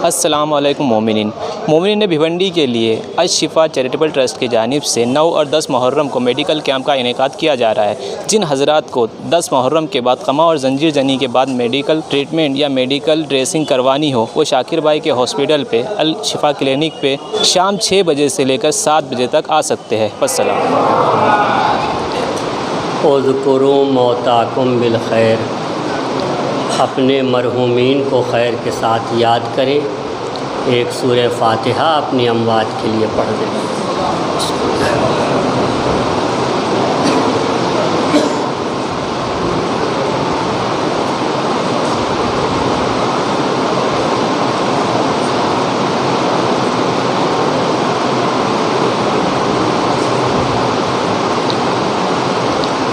السلام علیکم مومنین بھیونڈی کے لیے الشفا چیریٹیبل ٹرسٹ کی جانب سے 9 اور 10 محرم کو میڈیکل کیمپ کا انعقاد کیا جا رہا ہے۔ جن حضرات کو 10 محرم کے بعد قمع اور زنجیر زنی کے بعد میڈیکل ٹریٹمنٹ یا میڈیکل ڈریسنگ کروانی ہو، وہ شاکر بھائی کے ہاسپٹل پہ الشفا کلینک پہ شام 6 بجے سے لے کر 7 بجے تک آ سکتے ہیں۔ السلام۔ اذکروا موتاکم بالخیر، اپنے مرحومین کو خیر کے ساتھ یاد کریں۔ ایک سورہ فاتحہ اپنی اموات کے لیے پڑھ دیں۔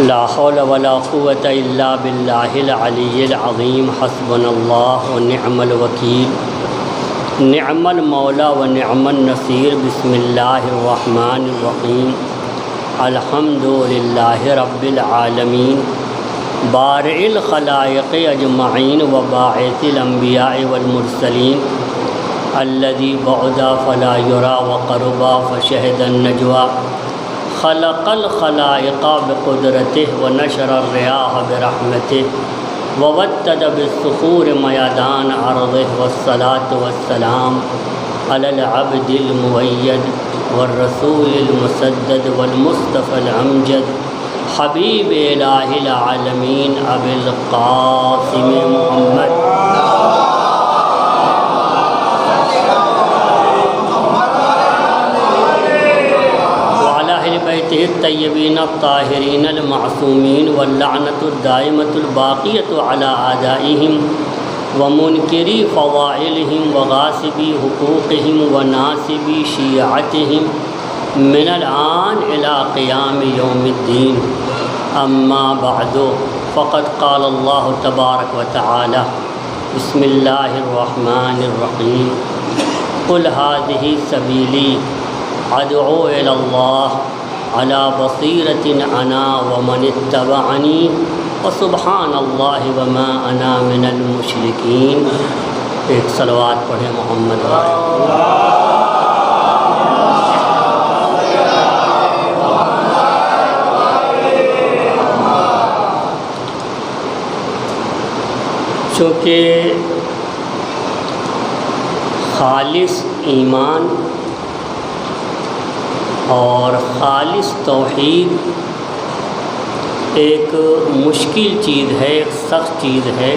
لا حول ولا قوة الا باللہ العلی العظیم، حسبنا اللہ ونعم الوکیل، نعم المولا ونعم النصیر۔ بسم اللہ الرحمن الرحیم، الحمد للہ رب العالمین، بارئ الخلائق اجمعین وباعث الانبیاء والمرسلین، الذی بعدا فلا یرا وقربا فشہد النجوى، خلق الخلائق بقدرته ونشر الرياح برحمته وودد بالصخور ميدان عرضه، والصلاة والسلام على العبد المؤيد والرسول المسدد والمصطفى الأمجد، حبيب إله العالمين أبي القاسم محمد بیتہ الطیبین الطاہرین المعصومین، واللعنۃ الدائمۃ الباقیۃ علی اعدائہم ومنکری فضائلہم وغاصبی حقوقہم وناصبی شیعتہم من الآن الی قیام یوم الدین۔ اما بعد، فقد قال اللہ تبارک وتعالی، بسم اللہ الرحمن الرحیم، قل ھذہ سبیلی ادعو الی اللہ علی بصیرۃ انا ومن اتبعنی وسبحان اللہ وما انا من المشرکین۔ ایک صلوات پڑھیں محمد والے۔ چونکہ خالص ایمان اور خالص توحید ایک مشکل چیز ہے، ایک سخت چیز ہے۔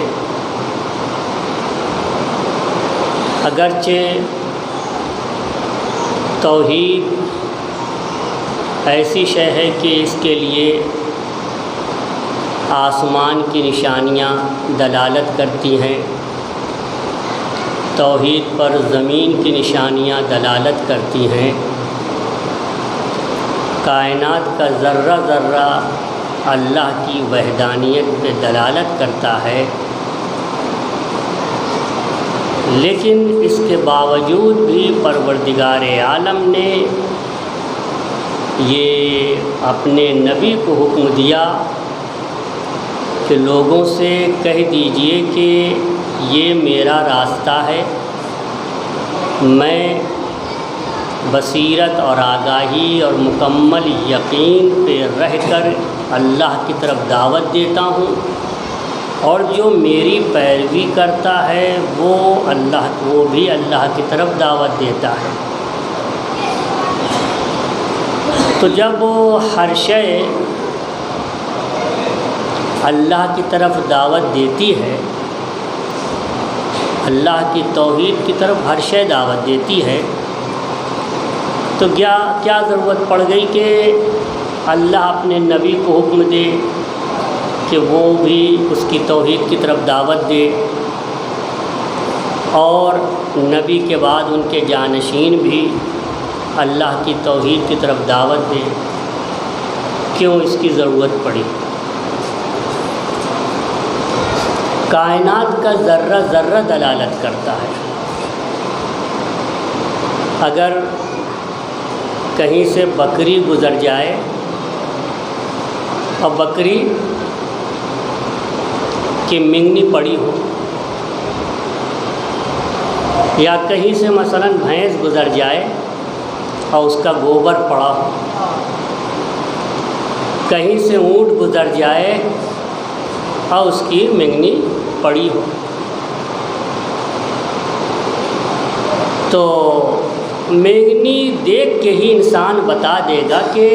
اگرچہ توحید ایسی شے ہے کہ اس کے لیے آسمان کی نشانیاں دلالت کرتی ہیں، توحید پر زمین کی نشانیاں دلالت کرتی ہیں، کائنات کا ذرہ ذرہ اللہ کی وحدانیت پہ دلالت کرتا ہے، لیکن اس کے باوجود بھی پروردگار عالم نے یہ اپنے نبی کو حکم دیا کہ لوگوں سے کہہ دیجئے کہ یہ میرا راستہ ہے، میں بصیرت اور آگاہی اور مکمل یقین پہ رہ کر اللہ کی طرف دعوت دیتا ہوں، اور جو میری پیروی کرتا ہے وہ بھی اللہ کی طرف دعوت دیتا ہے۔ تو جب ہر شے اللہ کی طرف دعوت دیتی ہے، اللہ کی توحید کی طرف ہر شے دعوت دیتی ہے، تو کیا ضرورت پڑ گئی کہ اللہ اپنے نبی کو حکم دے کہ وہ بھی اس کی توحید کی طرف دعوت دے، اور نبی کے بعد ان کے جانشین بھی اللہ کی توحید کی طرف دعوت دے؟ کیوں اس کی ضرورت پڑی؟ کائنات کا ذرہ ذرہ دلالت کرتا ہے۔ اگر کہیں سے بکری گزر جائے اور بکری کی منگنی پڑی ہو یا کہیں سے مثلا بھینس گزر جائے اور اس کا گوبر پڑا ہو، کہیں سے اونٹ گزر جائے اور اس کی مینگنی پڑی ہو، تو مینگنی دیکھ کے ہی انسان بتا دے گا کہ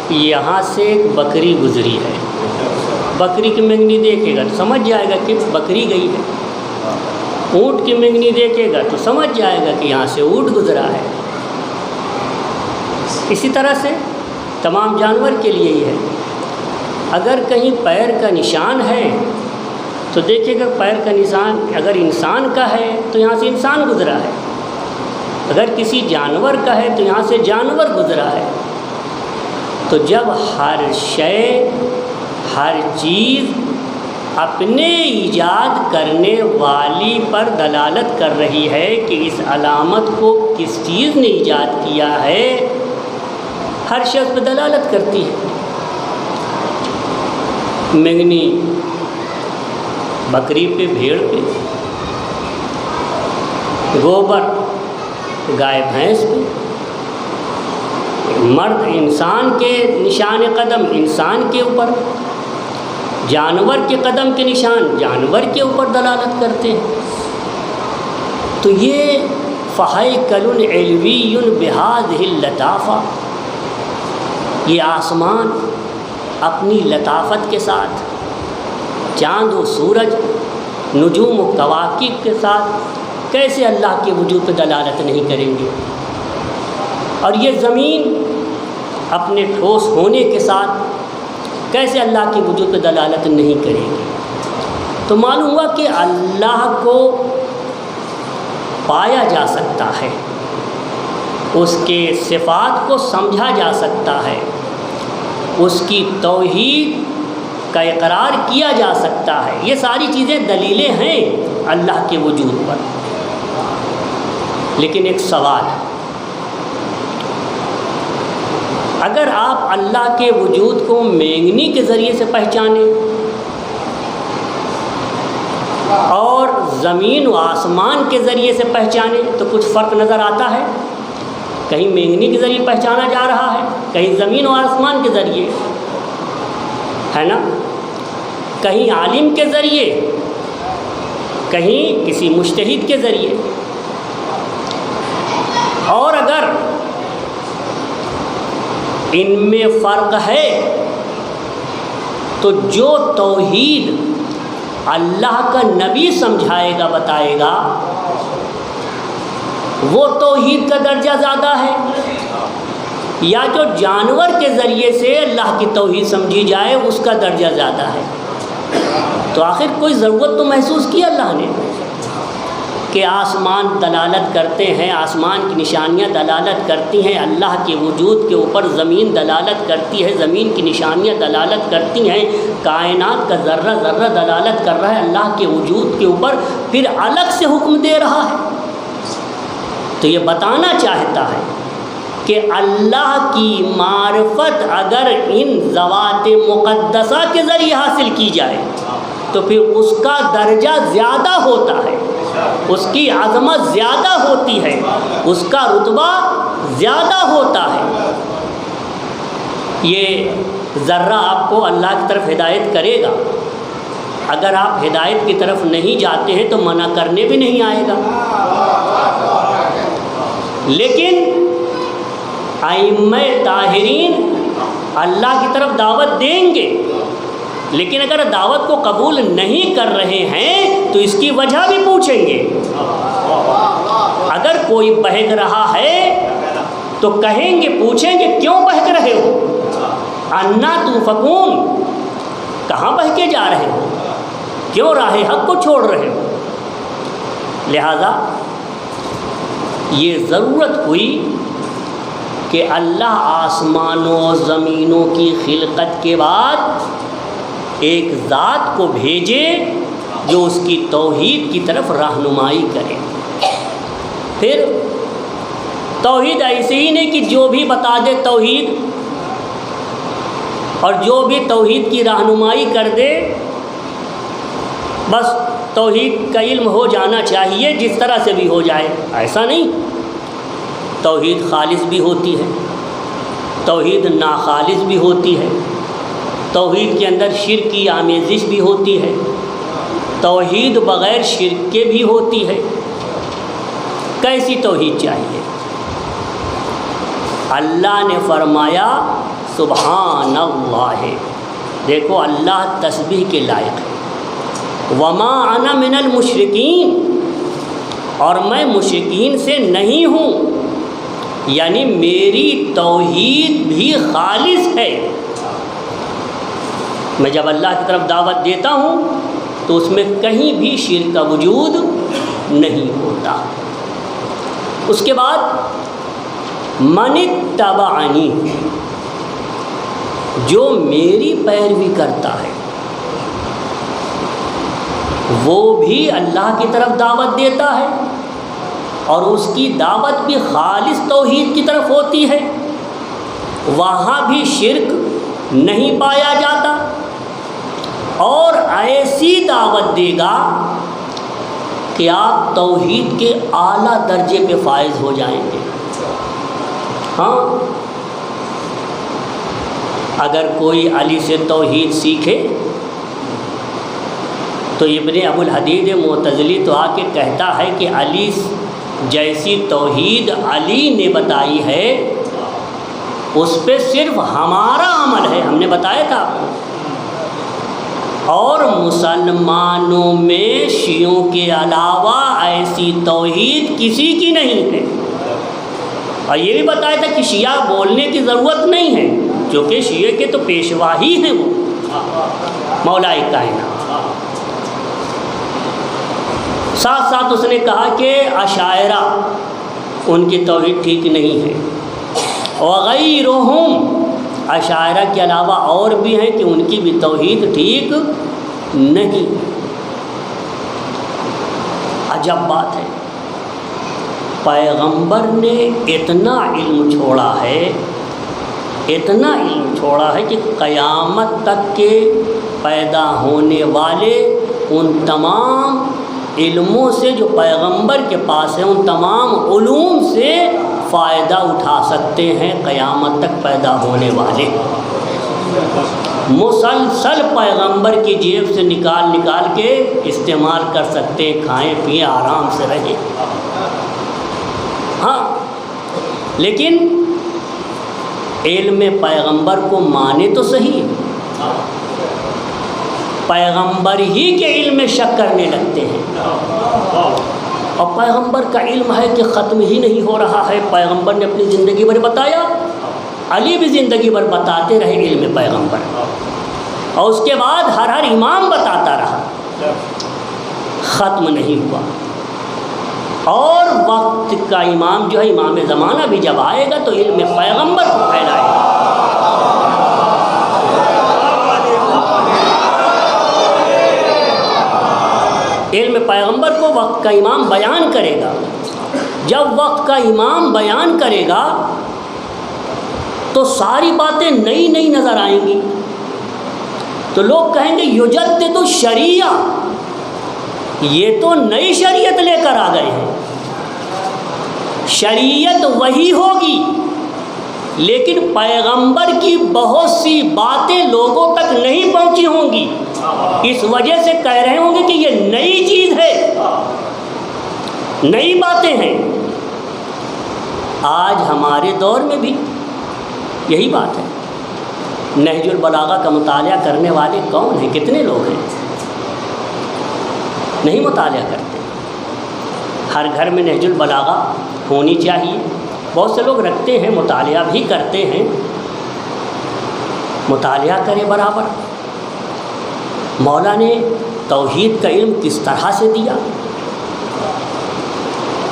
یہاں سے ایک بکری گزری ہے۔ بکری کی مینگنی دیکھے گا تو سمجھ جائے گا کہ بکری گئی ہے، اونٹ کی مینگنی دیکھے گا تو سمجھ جائے گا کہ یہاں سے اونٹ گزرا ہے۔ اسی طرح سے تمام جانور کے لیے ہی ہے۔ اگر کہیں پیر کا نشان ہے تو دیکھے گا پیر کا نشان اگر انسان کا ہے تو یہاں سے انسان گزرا ہے، اگر کسی جانور کا ہے تو یہاں سے جانور گزرا ہے۔ تو جب ہر شے، ہر چیز اپنے ایجاد کرنے والی پر دلالت کر رہی ہے کہ اس علامت کو کس چیز نے ایجاد کیا ہے، ہر شخص پہ دلالت کرتی ہے۔ مینگنی بکری پہ، بھیڑ پہ، گوبر گائے بھینس پہ، مرد انسان کے نشان قدم انسان کے اوپر، جانور کے قدم کے نشان جانور کے اوپر دلالت کرتے ہیں۔ تو یہ فہیکل علوی بہذہ اللطافہ، یہ آسمان اپنی لطافت کے ساتھ، چاند و سورج، نجوم و کواکب کے ساتھ کیسے اللہ کے وجود پہ دلالت نہیں کریں گے، اور یہ زمین اپنے ٹھوس ہونے کے ساتھ کیسے اللہ کے وجود پہ دلالت نہیں کریں گے۔ تو معلوم ہوا کہ اللہ کو پایا جا سکتا ہے، اس کے صفات کو سمجھا جا سکتا ہے، اس کی توحید کا اقرار کیا جا سکتا ہے۔ یہ ساری چیزیں دلیلیں ہیں اللہ کے وجود پر۔ لیکن ایک سوال، اگر آپ اللہ کے وجود کو مینگنی کے ذریعے سے پہچانیں اور زمین و آسمان کے ذریعے سے پہچانیں تو کچھ فرق نظر آتا ہے؟ کہیں مینگنی کے ذریعے پہچانا جا رہا ہے، کہیں زمین و آسمان کے ذریعے، ہے نا؟ کہیں عالم کے ذریعے، کہیں کسی مجتہد کے ذریعے۔ اور اگر ان میں فرق ہے تو جو توحید اللہ کا نبی سمجھائے گا، بتائے گا، وہ توحید کا درجہ زیادہ ہے، یا جو جانور کے ذریعے سے اللہ کی توحید سمجھی جائے اس کا درجہ زیادہ ہے؟ تو آخر کوئی ضرورت تو محسوس کی اللہ نے کہ آسمان دلالت کرتے ہیں، آسمان کی نشانیاں دلالت کرتی ہیں اللہ کے وجود کے اوپر، زمین دلالت کرتی ہے، زمین کی نشانیاں دلالت کرتی ہیں، کائنات کا ذرہ ذرہ دلالت کر رہا ہے اللہ کے وجود کے اوپر، پھر الگ سے حکم دے رہا ہے۔ تو یہ بتانا چاہتا ہے کہ اللہ کی معرفت اگر ان ذوات مقدسہ کے ذریعے حاصل کی جائے تو پھر اس کا درجہ زیادہ ہوتا ہے، اس کی عظمت زیادہ ہوتی ہے، اس کا رتبہ زیادہ ہوتا ہے۔ یہ ذرہ آپ کو اللہ کی طرف ہدایت کرے گا، اگر آپ ہدایت کی طرف نہیں جاتے ہیں تو منع کرنے بھی نہیں آئے گا۔ لیکن ائمہ طاہرین اللہ کی طرف دعوت دیں گے، لیکن اگر دعوت کو قبول نہیں کر رہے ہیں تو اس کی وجہ بھی پوچھیں گے۔ اگر کوئی بہک رہا ہے تو کہیں گے، پوچھیں گے کیوں بہک رہے ہو، انا توفقون، کہاں بہکے جا رہے ہو، کیوں راہ حق کو چھوڑ رہے ہو؟ لہذا یہ ضرورت ہوئی کہ اللہ آسمانوں و زمینوں کی خلقت کے بعد ایک ذات کو بھیجے جو اس کی توحید کی طرف رہنمائی کرے۔ پھر توحید ایسے ہی نہیں کہ جو بھی بتا دے توحید اور جو بھی توحید کی رہنمائی کر دے بس توحید کا علم ہو جانا چاہیے جس طرح سے بھی ہو جائے، ایسا نہیں۔ توحید خالص بھی ہوتی ہے، توحید ناخالص بھی ہوتی ہے، توحید کے اندر شرک کی آمیزش بھی ہوتی ہے، توحید بغیر شرک کے بھی ہوتی ہے۔ کیسی توحید چاہیے؟ اللہ نے فرمایا سبحان اللہ، دیکھو اللہ تسبیح کے لائق ہے، وما انا من المشرکین، اور میں مشرکین سے نہیں ہوں، یعنی میری توحید بھی خالص ہے۔ میں جب اللہ کی طرف دعوت دیتا ہوں تو اس میں کہیں بھی شرک کا وجود نہیں ہوتا۔ اس کے بعد من اتبعنی، جو میری پیروی کرتا ہے وہ بھی اللہ کی طرف دعوت دیتا ہے، اور اس کی دعوت بھی خالص توحید کی طرف ہوتی ہے، وہاں بھی شرک نہیں پایا جاتا، اور ایسی دعوت دے گا کہ آپ توحید کے اعلیٰ درجے پہ فائز ہو جائیں گے۔ ہاں، اگر کوئی علی سے توحید سیکھے تو ابن ابو الحدید معتزلی تو آ کے کہتا ہے کہ علی جیسی توحید علی نے بتائی ہے اس پہ صرف ہمارا عمل ہے، ہم نے بتایا تھا، اور مسلمانوں میں شیعوں کے علاوہ ایسی توحید کسی کی نہیں ہے۔ اور یہ بھی بتایا تھا کہ شیعہ بولنے کی ضرورت نہیں ہے، کیونکہ شیعہ کے تو پیشوا ہی ہیں وہ مولا کائنات۔ ساتھ ساتھ اس نے کہا کہ اشاعرہ ان کی توحید ٹھیک نہیں ہے، وغیرہم، اشاعرہ کے علاوہ اور بھی ہیں کہ ان کی بھی توحید ٹھیک نہیں۔ عجب بات ہے، پیغمبر نے اتنا علم چھوڑا ہے، اتنا علم چھوڑا ہے کہ قیامت تک کے پیدا ہونے والے ان تمام علموں سے جو پیغمبر کے پاس ہیں، ان تمام علوم سے فائدہ اٹھا سکتے ہیں قیامت تک پیدا ہونے والے۔ مسلسل پیغمبر کی جیب سے نکال کے استعمال کر سکتے ہیں، کھائیں پئیں آرام سے رہیں۔ ہاں، لیکن علم پیغمبر کو مانے تو صحیح، پیغمبر ہی کے علم میں شک کرنے لگتے ہیں، اور پیغمبر کا علم ہے کہ ختم ہی نہیں ہو رہا ہے، پیغمبر نے اپنی زندگی بھر بتایا، علی بھی زندگی بھر بتاتے رہے علم پیغمبر، اور اس کے بعد ہر امام بتاتا رہا، ختم نہیں ہوا۔ اور وقت کا امام جو ہے، امام زمانہ بھی جب آئے گا تو علم پیغمبر کو پھیلائے گا۔ علم پیغمبر کو وقت کا امام بیان کرے گا، جب وقت کا امام بیان کرے گا تو ساری باتیں نئی نئی نظر آئیں گی، تو لوگ کہیں گے یجدد الشریعہ، یہ تو نئی شریعت لے کر آ گئے ہیں۔ شریعت وہی ہوگی، لیکن پیغمبر کی بہت سی باتیں لوگوں تک نہیں پہنچی ہوں گی، اس وجہ سے کہہ رہے ہوں گے کہ یہ نئی چیز ہے، نئی باتیں ہیں۔ آج ہمارے دور میں بھی یہی بات ہے۔ نہج البلاغہ کا مطالعہ کرنے والے کون ہیں؟ کتنے لوگ ہیں؟ نہیں مطالعہ کرتے۔ ہر گھر میں نہج البلاغہ ہونی چاہیے، بہت سے لوگ رکھتے ہیں، مطالعہ بھی کرتے ہیں، مطالعہ کریں برابر۔ مولا نے توحید کا علم کس طرح سے دیا،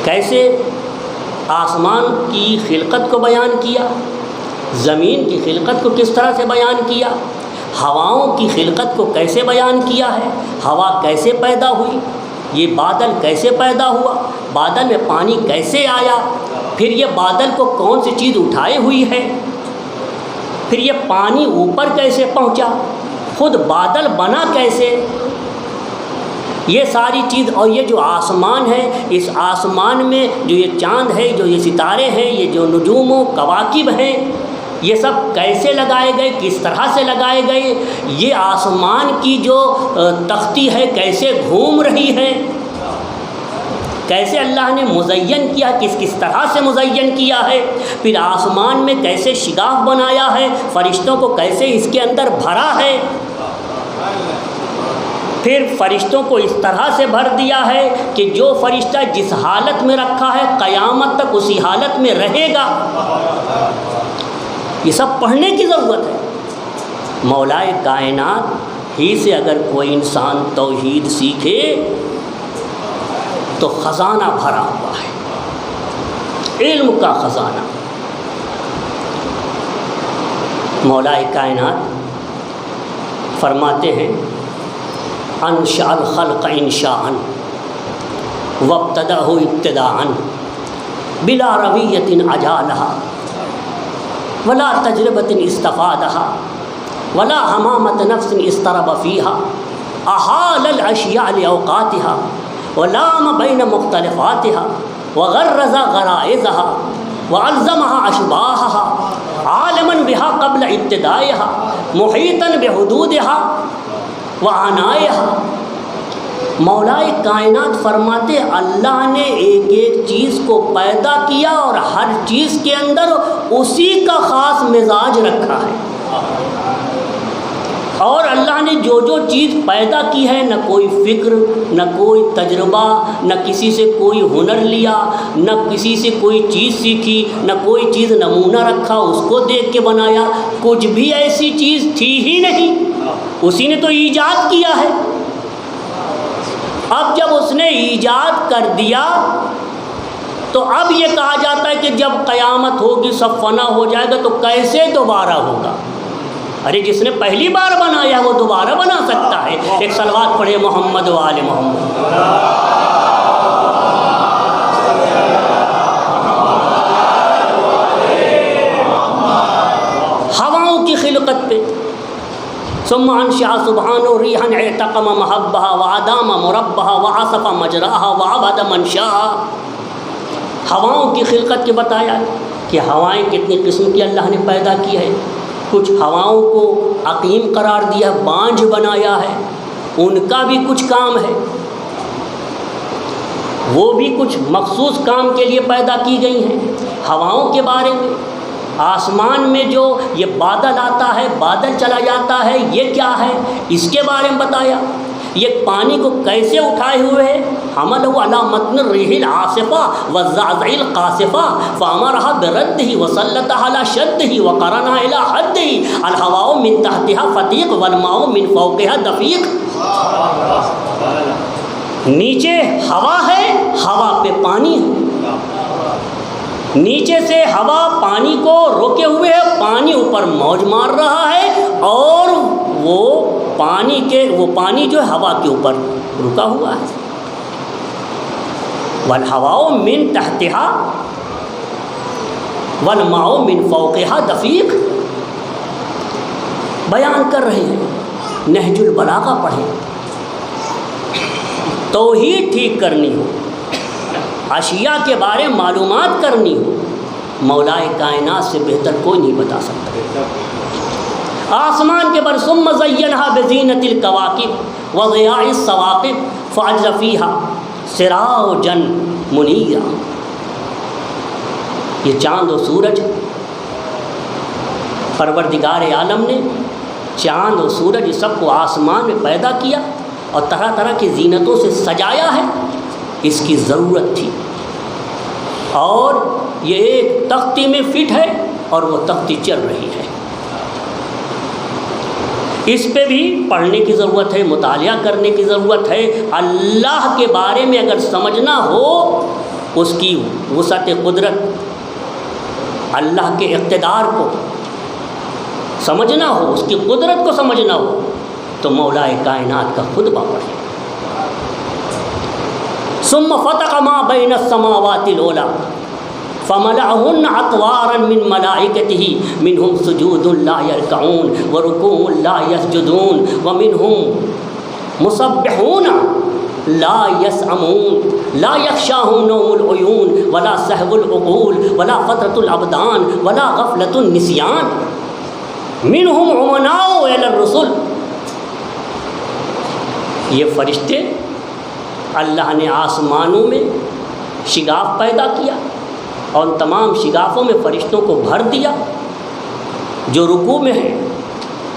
کیسے آسمان کی خلقت کو بیان کیا، زمین کی خلقت کو کس طرح سے بیان کیا، ہواؤں کی خلقت کو کیسے بیان کیا ہے، ہوا کیسے پیدا ہوئی، یہ بادل کیسے پیدا ہوا، بادل میں پانی کیسے آیا، پھر یہ بادل کو کون سی چیز اٹھائے ہوئی ہے، پھر یہ پانی اوپر کیسے پہنچا، خود بادل بنا کیسے، یہ ساری چیز، اور یہ جو آسمان ہے، اس آسمان میں جو یہ چاند ہے، جو یہ ستارے ہیں، یہ جو نجوم و کواکب ہیں، یہ سب کیسے لگائے گئے، کس طرح سے لگائے گئے، یہ آسمان کی جو تختی ہے کیسے گھوم رہی ہے، کیسے اللہ نے مزین کیا، کس طرح سے مزین کیا ہے، پھر آسمان میں کیسے شگاف بنایا ہے، فرشتوں کو کیسے اس کے اندر بھرا ہے، پھر فرشتوں کو اس طرح سے بھر دیا ہے کہ جو فرشتہ جس حالت میں رکھا ہے قیامت تک اسی حالت میں رہے گا۔ یہ سب پڑھنے کی ضرورت ہے۔ مولائے کائنات ہی سے اگر کوئی انسان توحید سیکھے تو خزانہ بھرا ہوا ہے، علم کا خزانہ۔ مولائے کائنات فرماتے ہیں انشاء الخلق انشاءً وابتدأہ ابتداءً بلا رویۃ اجالہا ولا تجربۃ استفادہا ولا حمامۃ نفس اضطرب فیہا احال الاشیاء لاوقاتہا ولام بین مختلفاتہا وغرز غرائزہا والزمہا اشباہہا عالما بہا قبل ابتدائہا محیطا بحدودہا وعنائہا۔ مولائے کائنات فرماتے اللہ نے ایک ایک چیز کو پیدا کیا اور ہر چیز کے اندر اسی کا خاص مزاج رکھا ہے، اور اللہ نے جو جو چیز پیدا کی ہے، نہ کوئی فکر، نہ کوئی تجربہ، نہ کسی سے کوئی ہنر لیا، نہ کسی سے کوئی چیز سیکھی، نہ کوئی چیز نمونہ رکھا اس کو دیکھ کے بنایا، کچھ بھی ایسی چیز تھی ہی نہیں، اسی نے تو ایجاد کیا ہے۔ اب جب اس نے ایجاد کر دیا تو اب یہ کہا جاتا ہے کہ جب قیامت ہوگی سب فنا ہو جائے گا تو کیسے دوبارہ ہوگا؟ ارے جس نے پہلی بار بنایا وہ دوبارہ بنا سکتا ہے۔ ایک صلوات پڑھے محمد و آل محمد۔ ہواؤں کی خلقت پہ ثم انشأ سبحانہ ریحا اعتقم محبہا وادام مربہا وعصف مجراہا وعبد منشاہا۔ ہواؤں کی خلقت کے بتایا کہ ہوائیں کتنی قسم کی اللہ نے پیدا کی ہے، کچھ ہواؤں کو عقیم قرار دیا، بانجھ بنایا ہے، ان کا بھی کچھ کام ہے، وہ بھی کچھ مخصوص کام کے لیے پیدا کی گئی ہیں۔ ہواؤں کے بارے میں آسمان میں جو یہ بادل آتا ہے، بادل چلا جاتا ہے، یہ کیا ہے، اس کے بارے میں بتایا۔ یہ پانی کو کیسے اٹھائے ہوئے ہے، حملہ علی متن الريح العاصفہ والزعزع القاصفہ فامرها برده وسلطها على شده وقرنها الى حده الهواء من تحتها فتیق والماء من فوقها دفیق۔ نیچے ہوا ہے، ہوا پہ پانی ہے، نیچے سے ہوا پانی کو روکے ہوئے ہے، پانی اوپر موج مار رہا ہے، اور وہ پانی جو ہے ہوا کے اوپر رکا ہوا ہے۔ والہواء من تحتها والماء من فوقها دفیق۔ بیان کر رہے ہیں، نہج البلاغہ پڑھیں۔ توحید ٹھیک کرنی ہو، اشیاء کے بارے معلومات کرنی ہو، مولائے کائنات سے بہتر کوئی نہیں بتا سکتا۔ آسمان کے بر ثم زینھا بزینۃ الکواکب وضیاء الثواقب فاجر فیھا سراجا منیرا۔ یہ چاند و سورج، پروردگار عالم نے چاند و سورج سب کو آسمان میں پیدا کیا اور طرح طرح کی زینتوں سے سجایا ہے، اس کی ضرورت تھی، اور یہ ایک تختی میں فٹ ہے اور وہ تختی چل رہی ہے۔ اس پہ بھی پڑھنے کی ضرورت ہے، مطالعہ کرنے کی ضرورت ہے۔ اللہ کے بارے میں اگر سمجھنا ہو، اس کی وسعت قدرت، اللہ کے اقتدار کو سمجھنا ہو، اس کی قدرت کو سمجھنا ہو، تو مولائے کائنات کا خطبہ پڑھیں۔ ثم فتق ما بین السماوات العلی فملأهن اطوارا من ملائکته منهم سجود لا يركعون وركوع لا يسجدون ومنهم مسبحون لا یسعمون لا یخشاہم نوم العیون ولا سہو العقول ولا فترۃ الابدان ولا غفلۃ النسیان منہم عمناء الی الرسل. یہ فرشتے اللہ نے آسمانوں میں شگاف پیدا کیا اور تمام شگافوں میں فرشتوں کو بھر دیا. جو رکوع میں ہیں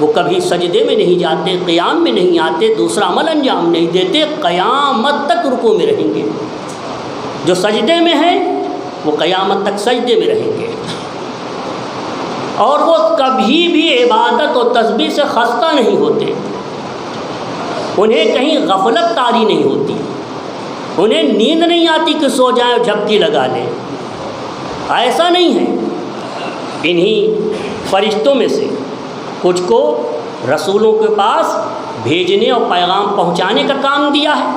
وہ کبھی سجدے میں نہیں جاتے، قیام میں نہیں آتے، دوسرا عمل انجام نہیں دیتے، قیامت تک رکوع میں رہیں گے. جو سجدے میں ہیں وہ قیامت تک سجدے میں رہیں گے، اور وہ کبھی بھی عبادت و تسبیح سے خستہ نہیں ہوتے. انہیں کہیں غفلت طاری نہیں ہوتی، انہیں نیند نہیں آتی کہ سو جائیں اور جھپکی لگا لیں. ایسا نہیں ہے. انہی فرشتوں میں سے کچھ کو رسولوں کے پاس بھیجنے اور پیغام پہنچانے کا کام دیا ہے.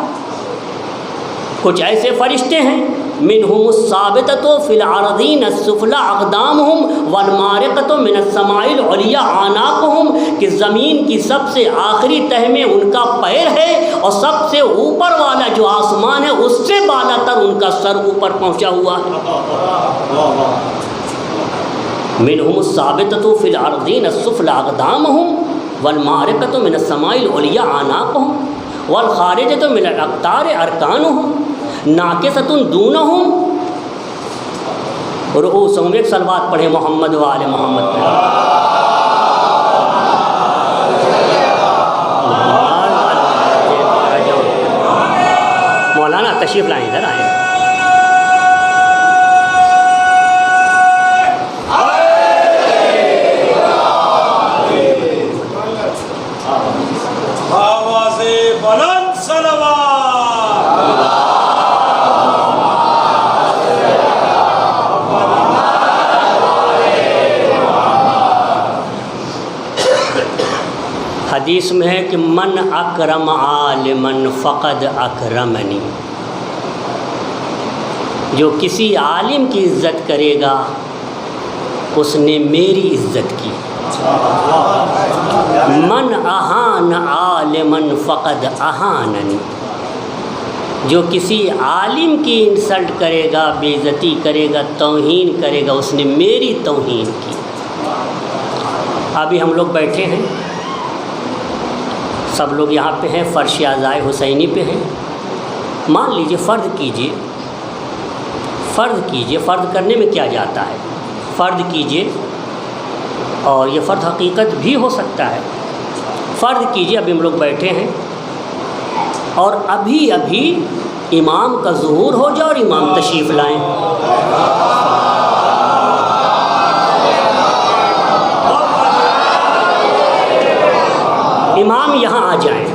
کچھ ایسے فرشتے ہیں منہم الثابتۃ فی الارضین السفلی اقدامہم والمارقۃ من السماء العلیٰ اعناقہم، کہ زمین کی سب سے آخری تہ میں ان کا پیر ہے اور سب سے اوپر والا جو آسمان ہے اس سے بالا تر ان کا سر اوپر پہنچا ہوا ہے. منہم الثابتۃ فی الارضین السفلی اقدامہم والمارقۃ من السماء العلیٰ اعناقہم والخارجۃ من الاقطار ارکانہم ناکثۃ دونہم رؤوسہم. ایک صلوات پڑھیں محمد و آل محمد. مولانا تشریف لائیں، ادھر آئیں. حدیث میں ہے کہ من اکرم عالمن فقد اکرمنی، جو کسی عالم کی عزت کرے گا اس نے میری عزت کی. من اہان عالمن فقد اہاننی، جو کسی عالم کی انسلٹ کرے گا، بے عزتی کرے گا، توہین کرے گا، اس نے میری توہین کی. ابھی ہم لوگ بیٹھے ہیں، سب لوگ یہاں پہ ہیں، فرش عزائے حسینی پہ ہیں. مان لیجئے فرض کیجئے، فرض کرنے میں کیا جاتا ہے، فرض کیجئے، اور یہ فرض حقیقت بھی ہو سکتا ہے. فرض کیجئے ابھی ہم لوگ بیٹھے ہیں اور ابھی امام کا ظہور ہو جائے اور امام تشریف لائیں. امام یہاں آ جائیں.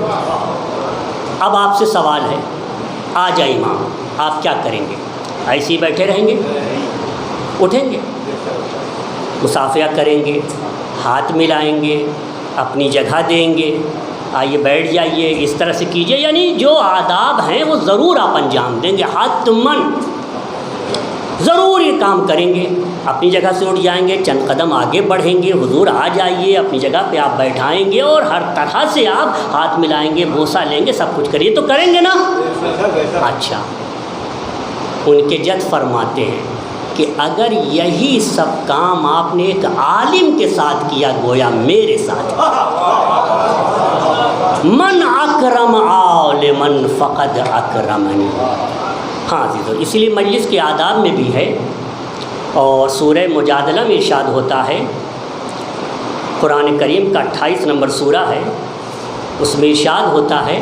اب آپ سے سوال ہے، آ جائے امام، آپ کیا کریں گے؟ ایسے ہی بیٹھے رہیں گے؟ اٹھیں گے، مصافحہ کریں گے، ہاتھ ملائیں گے، اپنی جگہ دیں گے، آئیے بیٹھ جائیے، اس طرح سے کیجیے. یعنی جو آداب ہیں وہ ضرور آپ انجام دیں گے، حتماً ضرور یہ کام کریں گے. اپنی جگہ سے اٹھ جائیں گے، چند قدم آگے بڑھیں گے، حضور آ جائیے، اپنی جگہ پہ آپ بیٹھائیں گے اور ہر طرح سے آپ ہاتھ ملائیں گے، بوسہ لیں گے، سب کچھ کریے تو کریں گے نا. اچھا، ان کے جد فرماتے ہیں کہ اگر یہی سب کام آپ نے ایک عالم کے ساتھ کیا، گویا میرے ساتھ. من اکرم عالمن فقد اکرمنی. ہاں عزیزو، اسی لیے مجلس کے آداب میں بھی ہے، اور سورہ مجادلہ میں ارشاد ہوتا ہے، قرآن کریم کا 28 نمبر سورہ ہے، اس میں ارشاد ہوتا ہے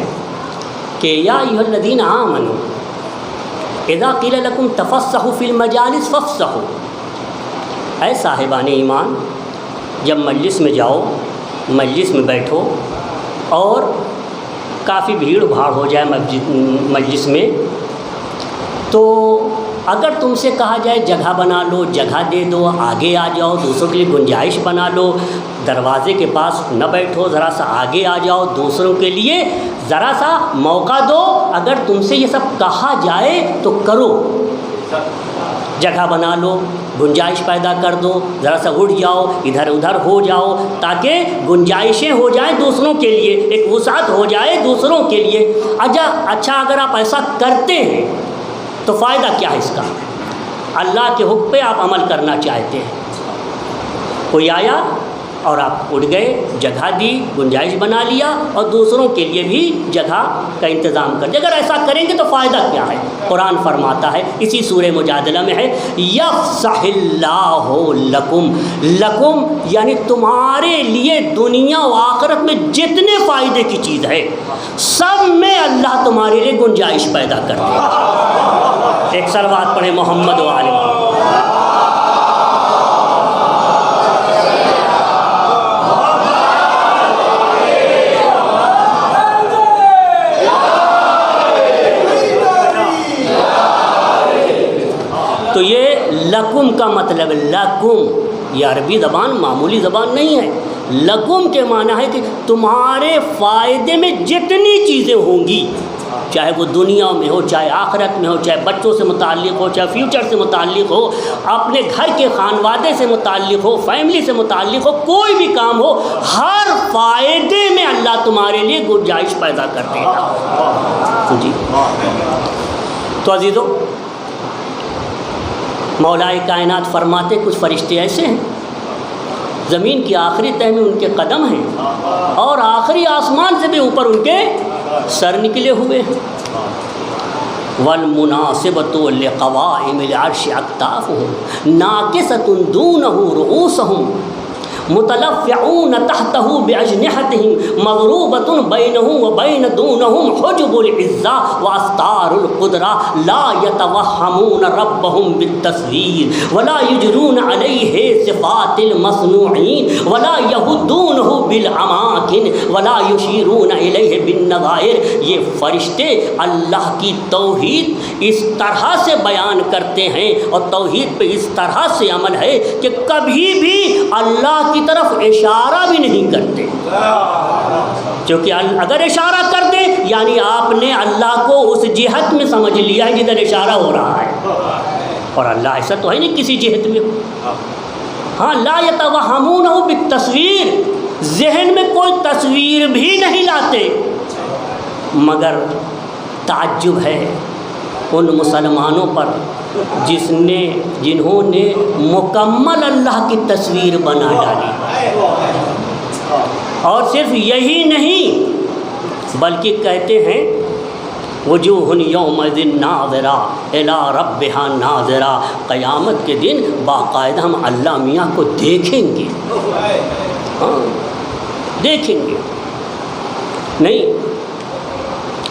کہ یا ایھا الذین آمنوا اذا قیل لکم تفصحوا فی المجالس فافصحوا. اے صاحبان ایمان، جب مجلس میں جاؤ، مجلس میں بیٹھو اور کافی بھیڑ بھاڑ ہو جائے مجلس میں، تو اگر تم سے کہا جائے جگہ بنا لو، جگہ دے دو، آگے آ جاؤ، دوسروں کے لیے گنجائش بنا لو، دروازے کے پاس نہ بیٹھو، ذرا سا آگے آ جاؤ، دوسروں کے لیے ذرا سا موقع دو. اگر تم سے یہ سب کہا جائے تو کرو، جگہ بنا لو، گنجائش پیدا کر دو، ذرا سا اٹھ جاؤ، ادھر ادھر ہو جاؤ، تاکہ گنجائشیں ہو جائیں دوسروں کے لیے، ایک وسعت ہو جائے دوسروں کے لیے۔ اچھا اگر آپ ایسا کرتے ہیں تو فائدہ کیا ہے اس کا؟ اللہ کے حکم پہ آپ عمل کرنا چاہتے ہیں، کوئی آیا اور آپ اٹھ گئے، جگہ دی، گنجائش بنا لیا اور دوسروں کے لیے بھی جگہ کا انتظام کر دیا۔ اگر ایسا کریں گے تو فائدہ کیا ہے؟ قرآن فرماتا ہے اسی سورہ مجادلہ میں ہے، یفسح اللہ لکم، لکم یعنی تمہارے لیے دنیا و آخرت میں جتنے فائدے کی چیز ہے سب میں اللہ تمہارے لیے گنجائش پیدا کر دے گا۔ ایک صلوات پڑھیں محمد و آل محمد۔ تو یہ لکم کا مطلب، لکم یہ عربی زبان معمولی زبان نہیں ہے، لکم کے معنی ہے کہ تمہارے فائدے میں جتنی چیزیں ہوں گی، چاہے وہ دنیا میں ہو، چاہے آخرت میں ہو، چاہے بچوں سے متعلق ہو، چاہے فیوچر سے متعلق ہو، اپنے گھر کے خانوادے سے متعلق ہو، فیملی سے متعلق ہو، کوئی بھی کام ہو، ہر فائدے میں اللہ تمہارے لیے گنجائش پیدا کر دے گا۔ جی تو عزیزو، مولائے کائنات فرماتے کچھ فرشتے ایسے ہیں زمین کی آخری تہ میں ان کے قدم ہیں اور آخری آسمان سے بھی اوپر ان کے سر نکلے ہوئے ہیں۔ وَالْمُنَاسِبَةُ لِقَوَائِمِ الْعَرْشِ أَكْتَافُهُمْ نَاكِسَةٌ دُونَهُ رُؤُوسَهُمْ متلفعون تحته بأجنحتهم مضروبة بينهم وبين دونهم حجب العزة وأستار القدرة لا يتوهمون ربهم بالتصوير ولا يجرون عليه صفات المصنوعين ولا يهدونه بالأماكن ولا يشيرون إليه بالنظائر۔ یہ فرشتے اللہ کی توحید اس طرح سے بیان کرتے ہیں اور توحید پہ اس طرح سے عمل ہے کہ کبھی بھی اللہ کی طرف اشارہ بھی نہیں کرتے، کیونکہ اگر اشارہ کر دیں یعنی آپ نے اللہ کو اس جہت میں سمجھ لیا ہے جدھر اشارہ ہو رہا ہے، اور اللہ ایسا تو ہے نہیں کسی جہت میں۔ ہاں، لا یتوہمونہ بالتصویر، ذہن میں کوئی تصویر بھی نہیں لاتے، مگر تعجب ہے ان مسلمانوں پر جنہوں نے مکمل اللہ کی تصویر بنا ڈالی۔ اور صرف یہی نہیں بلکہ کہتے ہیں وجوہ یومئذ ناظرہ الی ربہا ناظرہ، قیامت کے دن باقاعدہ ہم اللہ میاں کو دیکھیں گے، ہاں دیکھیں گے۔ نہیں،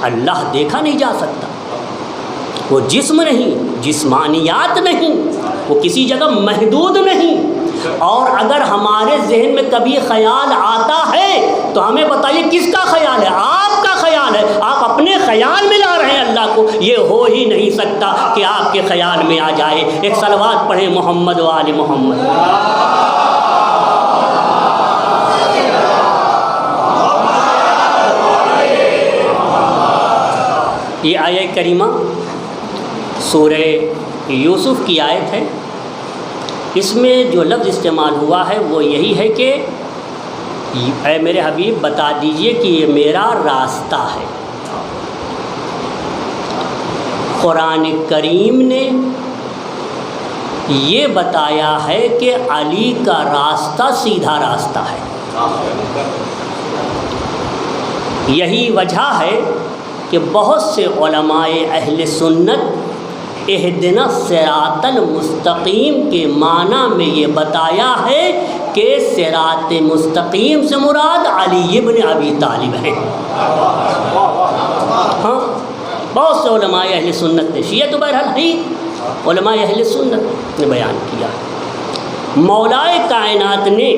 اللہ دیکھا نہیں جا سکتا، وہ جسم نہیں، جسمانیات نہیں، وہ کسی جگہ محدود نہیں۔ اور اگر ہمارے ذہن میں کبھی خیال آتا ہے تو ہمیں بتائیے کس کا خیال ہے؟ آپ کا خیال ہے، آپ اپنے خیال میں لا رہے ہیں اللہ کو، یہ ہو ہی نہیں سکتا کہ آپ کے خیال میں آ جائے۔ ایک صلوات پڑھیں محمد و آل محمد۔ یہ آیہ کریمہ سورہ یوسف کی آیت ہے، اس میں جو لفظ استعمال ہوا ہے وہ یہی ہے کہ اے میرے حبیب بتا دیجئے کہ یہ میرا راستہ ہے۔ قرآن کریم نے یہ بتایا ہے کہ علی کا راستہ سیدھا راستہ ہے۔ یہی وجہ ہے کہ بہت سے علماء اہل سنت اہدنا الصراط المستقیم کے معنی میں یہ بتایا ہے کہ صراط مستقیم سے مراد علی ابن ابی طالب ہے۔ ہاں، بہت سے علماء اہل سنت نے، شیعہ تو بہرحال ہی علماء اہل سنت نے بیان کیا۔ مولائے کائنات نے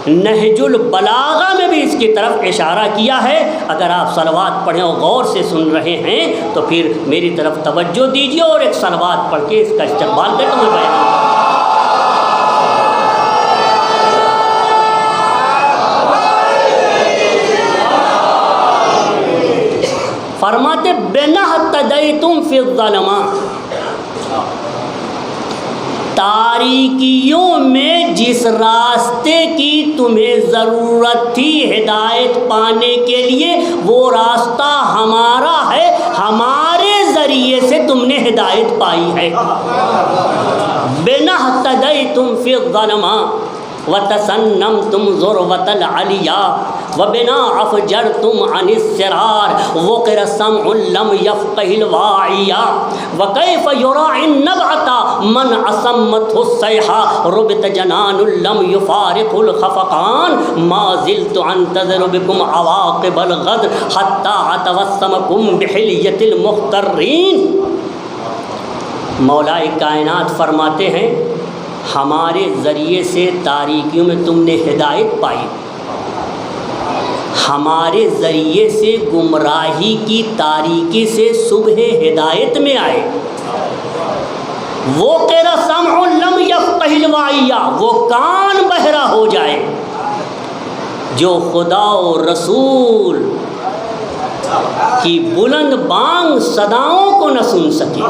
نہج البلاغہ میں بھی اس کی طرف اشارہ کیا ہے۔ اگر آپ صلوات پڑھیں اور غور سے سن رہے ہیں تو پھر میری طرف توجہ دیجیے اور ایک صلوات پڑھ کے اس کا استقبال کریں تو میں بیان فرماتے بِنَا اهْتَدَيْتُمْ فِي الظَّلُمَاتِ، تاریکیوں میں جس راستے کی تمہیں ضرورت تھی ہدایت پانے کے لیے، وہ راستہ ہمارا ہے، ہمارے ذریعے سے تم نے ہدایت پائی ہے۔ بِنَا اهْتَدَيْتُمْ فِي الظَّلُمَاتِ وَتَسَنَّمْتُمْ ذُرْوَةَ الْعَلِيَّا وَبِنَا أَفْجَرْتُمْ عَنِ السِّرَارِ وَقِرَ سَمْعٌ لَمْ يَفْقَهِ الْوَاعِيَّا وَكَيْفَ يُرَاعِي النَّبْعَةَ مَنْ أَصَمَّتْهُ الصَّيْحَةُ رُبِتَ جَنَانٌ لَمْ يُفَارِقْهُ الْخَفَقَانُ مَا زِلْتُ أَنْتَظِرُ بِكُمْ عَوَاقِبَ الْغَدْرِ حَتَّى أَتَوَسَّمَكُمْ بِحِلْيَةِ الْمُخْتَرِّينَ۔ مولا کائنات فرماتے ہیں ہمارے ذریعے سے تاریکیوں میں تم نے ہدایت پائی، ہمارے ذریعے سے گمراہی کی تاریکی سے صبح ہدایت میں آئے۔ وہ قِرَ سَمْعٌ لَمْ يَفْقَهِ الْوَاعِيَّا، وہ کان بہرا ہو جائے جو خدا و رسول کی بلند بانگ صداؤں کو نہ سن سکے۔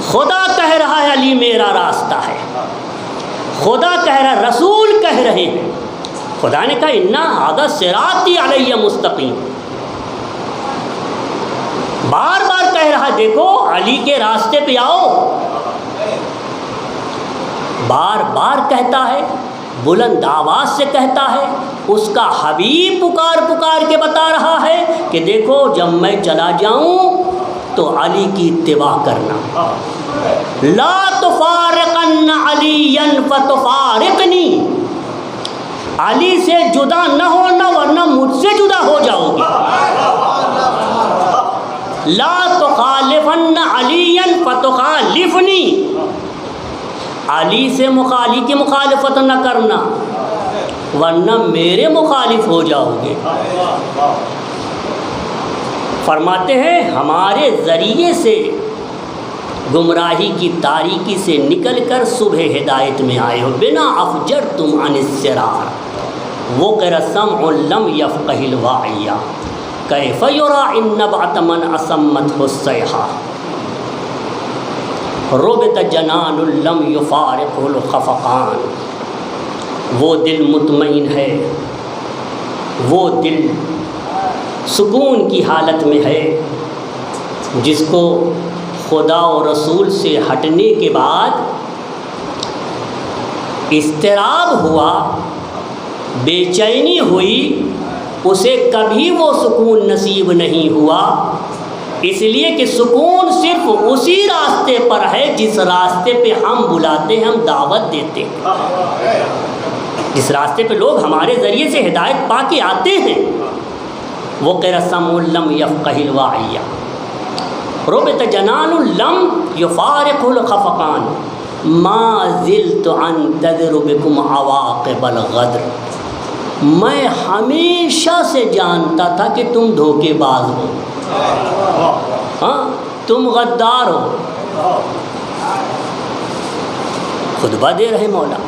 خدا کہہ رہا ہے علی میرا راستہ ہے، خدا کہہ رہا ہے، رسول کہہ رہے ہیں۔ خدا نے کہا اِنَّا هَذَا صِرَاطِي عَلَيَّ مُسْتَقِيمٌ، بار بار کہہ رہا ہے دیکھو علی کے راستے پہ آؤ، بار بار کہتا ہے، بلند آواز سے کہتا ہے۔ اس کا حبیب پکار پکار کے بتا رہا ہے کہ دیکھو جب میں چلا جاؤں تو علی کی اتباع کرنا، لا تفارقن علیًا فتفارقنی، علی سے جدا نہ ہونا ورنہ مجھ سے جدا ہو جاؤ گے۔ لا تخالفن علیًا فتخالفنی، علی سے کی مخالفت نہ کرنا ورنہ میرے مخالف ہو جاؤ گے۔ فرماتے ہیں ہمارے ذریعے سے گمراہی کی تاریکی سے نکل کر صبح ہدایت میں آئے ہو۔ بِنَا أَفْجَرْتُمْ عَنِ السِّرَارِ وَقِرَ سَمْعٌ لَمْ يَفْقَهِ الْوَاعِيَّا كَيْفَ يُرَاعِي النَّبْعَةَ مَنْ أَصَمَّتْهُ الصَّيْحَةُ رُبِتَ جَنَانٌ لَمْ يُفَارِقْهُ الْخَفَقَانُ۔ وہ دل مطمئن ہے، وہ دل سکون کی حالت میں ہے جس کو خدا و رسول سے ہٹنے کے بعد اضطراب ہوا، بے چینی ہوئی، اسے کبھی وہ سکون نصیب نہیں ہوا، اس لیے کہ سکون صرف اسی راستے پر ہے جس راستے پہ ہم بلاتے ہیں، ہم دعوت دیتے ہیں، جس راستے پہ لوگ ہمارے ذریعے سے ہدایت پا کے آتے ہیں۔ وہ قِرَ سَمْعٌ لَمْ يَفْقَهِ الْوَاعِيَّا رُبِتَ جَنَانٌ لَمْ يُفَارِقْهُ الْخَفَقَانُ مَا زِلْتُ أَنْتَظِرُ بِكُمْ عَوَاقِبَ الْغَدْرِ، میں ہمیشہ سے جانتا تھا کہ تم دھوکے باز ہو، ہاں تم غدار ہو۔ خطبہ دے رہے مولا،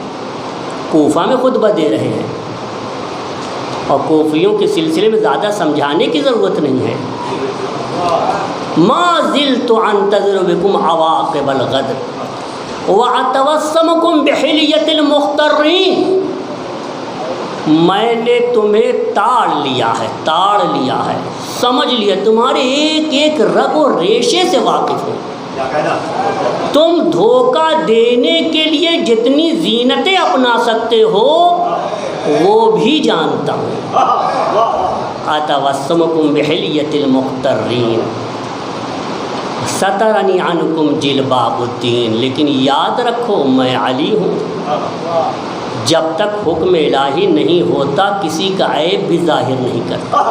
کوفہ میں خطبہ دے رہے ہیں، اور کوفیوں کے سلسلے میں زیادہ سمجھانے کی ضرورت نہیں ہے۔ ما زلت انتظر بكم عواقب الغدر واتوسمكم بحلیۃ المخترین، میں نے تمہیں تاڑ لیا ہے، سمجھ لیا، تمہارے ایک ایک رگ و ریشے سے واقف ہوں، تم دھوکہ دینے کے لیے جتنی زینتیں اپنا سکتے ہو وہ بھی جانتا ہوں۔ اتوسمکم بحلیۃ المخترین سترنی عنکم جلباب الدین، لیکن یاد رکھو میں علی ہوں، جب تک حکم الہی نہیں ہوتا کسی کا عیب بھی ظاہر نہیں کرتا۔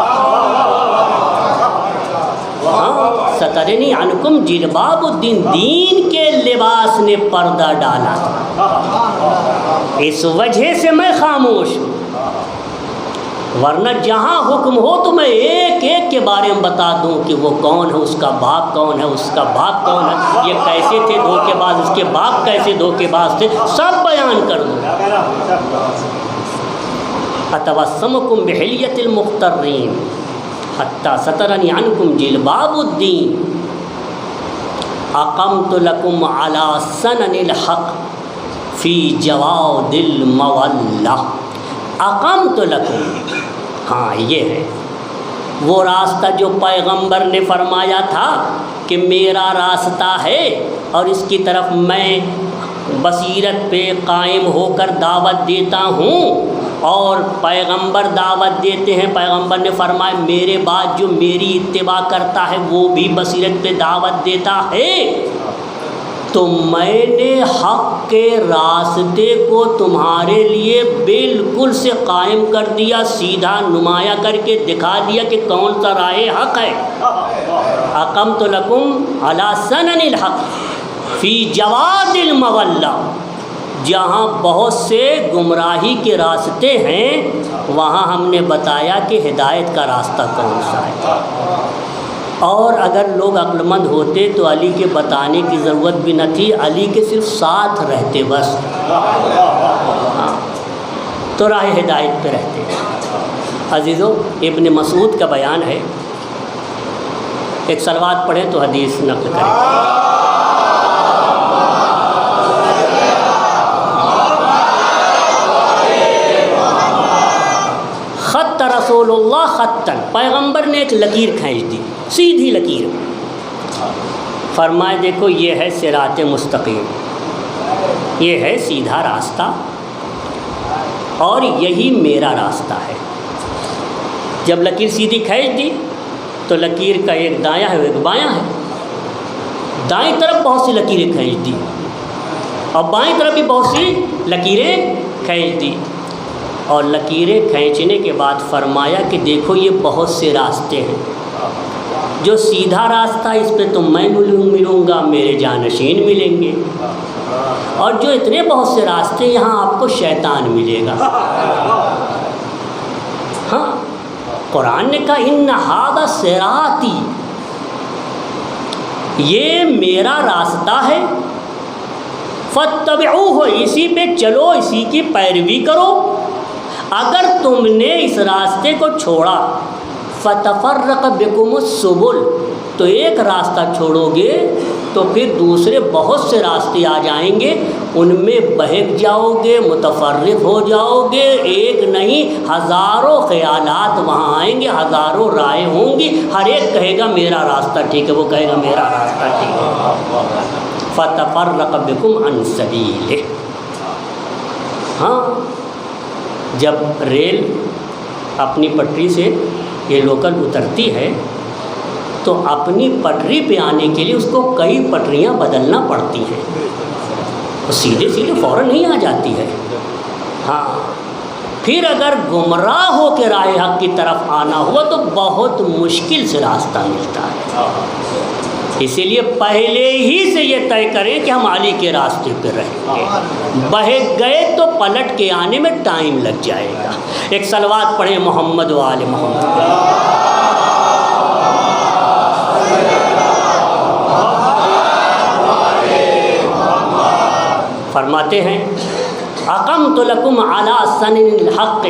سترنی عنکم جلباب الدین، دین کے لباس نے پردہ ڈالا، اس وجہ سے میں خاموش ہوں، ورنہ جہاں حکم ہو تو میں ایک ایک کے بارے میں بتا دوں کہ وہ کون ہے، اس کا باپ کون ہے، اس کا باپ کون ہے، یہ کیسے تھے دھوکے باز، اس کے باپ کیسے دھوکے باز تھے، سب بیان کر دوں۔ اتوسمکم بحلیۃ المخترین حتی سترنی عنکم جلباب الدین اقمت لکم علی سنن الحق فی جواد المولہ، اقمت لکم، ہاں یہ ہے وہ راستہ جو پیغمبر نے فرمایا تھا کہ میرا راستہ ہے اور اس کی طرف میں بصیرت پہ قائم ہو کر دعوت دیتا ہوں، اور پیغمبر دعوت دیتے ہیں، پیغمبر نے فرمایا میرے بعد جو میری اتباع کرتا ہے وہ بھی بصیرت پہ دعوت دیتا ہے، تو میں نے حق کے راستے کو تمہارے لیے بالکل سے قائم کر دیا، سیدھا نمایاں کر کے دکھا دیا کہ کون سا راہ حق ہے۔ اقمت لکم علی سنن الحق فی جواد المولہ، جہاں بہت سے گمراہی کے راستے ہیں وہاں ہم نے بتایا کہ ہدایت کا راستہ کون سا ہے، اور اگر لوگ عقل مند ہوتے تو علی کے بتانے کی ضرورت بھی نہ تھی، علی کے صرف ساتھ رہتے بس، ہاں تو راہ ہدایت پہ رہتے۔ عزیزو، ابن مسعود کا بیان ہے، ایک صلوات پڑھیں تو حدیث نقل کریں۔ خط رسول اللہ خطن، پیغمبر نے ایک لکیر کھینچ دی، سیدھی لکیر، فرمائے دیکھو یہ ہے صراط مستقیم، یہ ہے سیدھا راستہ اور یہی میرا راستہ ہے۔ جب لکیر سیدھی کھینچ دی تو لکیر کا ایک دایاں ہے ایک بایاں ہے، دائیں طرف بہت سی لکیریں کھینچ دی اور بائیں طرف بھی بہت سی لکیریں کھینچ دی، اور لکیریں کھینچنے کے بعد فرمایا کہ دیکھو یہ بہت سے راستے ہیں، جو سیدھا راستہ اس پہ تو میں ملوں گا، میرے جانشین ملیں گے، اور جو اتنے بہت سے راستے یہاں آپ کو شیطان ملے گا۔ ہاں قرآن نے کہا ان ھذا صراطی، یہ میرا راستہ ہے، فاتبعوہ، اسی پہ چلو، اسی کی پیروی کرو۔ اگر تم نے اس راستے کو چھوڑا، فتفرق بکم السبل، تو ایک راستہ چھوڑو گے تو پھر دوسرے بہت سے راستے آ جائیں گے، ان میں بہک جاؤ گے، متفرق ہو جاؤ گے، ایک نہیں ہزاروں خیالات وہاں آئیں گے، ہزاروں رائے ہوں گی، ہر ایک کہے گا میرا راستہ ٹھیک ہے، وہ کہے گا میرا راستہ ٹھیک ہے۔ فتفرق بکم عن سبیلہ۔ ہاں جب ریل اپنی پٹری سے یہ لوکل اترتی ہے تو اپنی پٹری پہ آنے کے لیے اس کو کئی پٹریاں بدلنا پڑتی ہیں، وہ سیدھے سیدھے فوراً نہیں آ جاتی ہے۔ ہاں پھر اگر گمراہ ہو کے راہ حق کی طرف آنا ہوا تو بہت مشکل سے راستہ ملتا ہے، اسی لیے پہلے ہی سے یہ طے کریں کہ ہم علی کے راستے پہ رہیں گے، بہک گئے تو پلٹ کے آنے میں ٹائم لگ جائے گا۔ ایک صلوات پڑھیں محمد و آل محمد۔ فرماتے ہیں اقمت لکم علی سنن الحق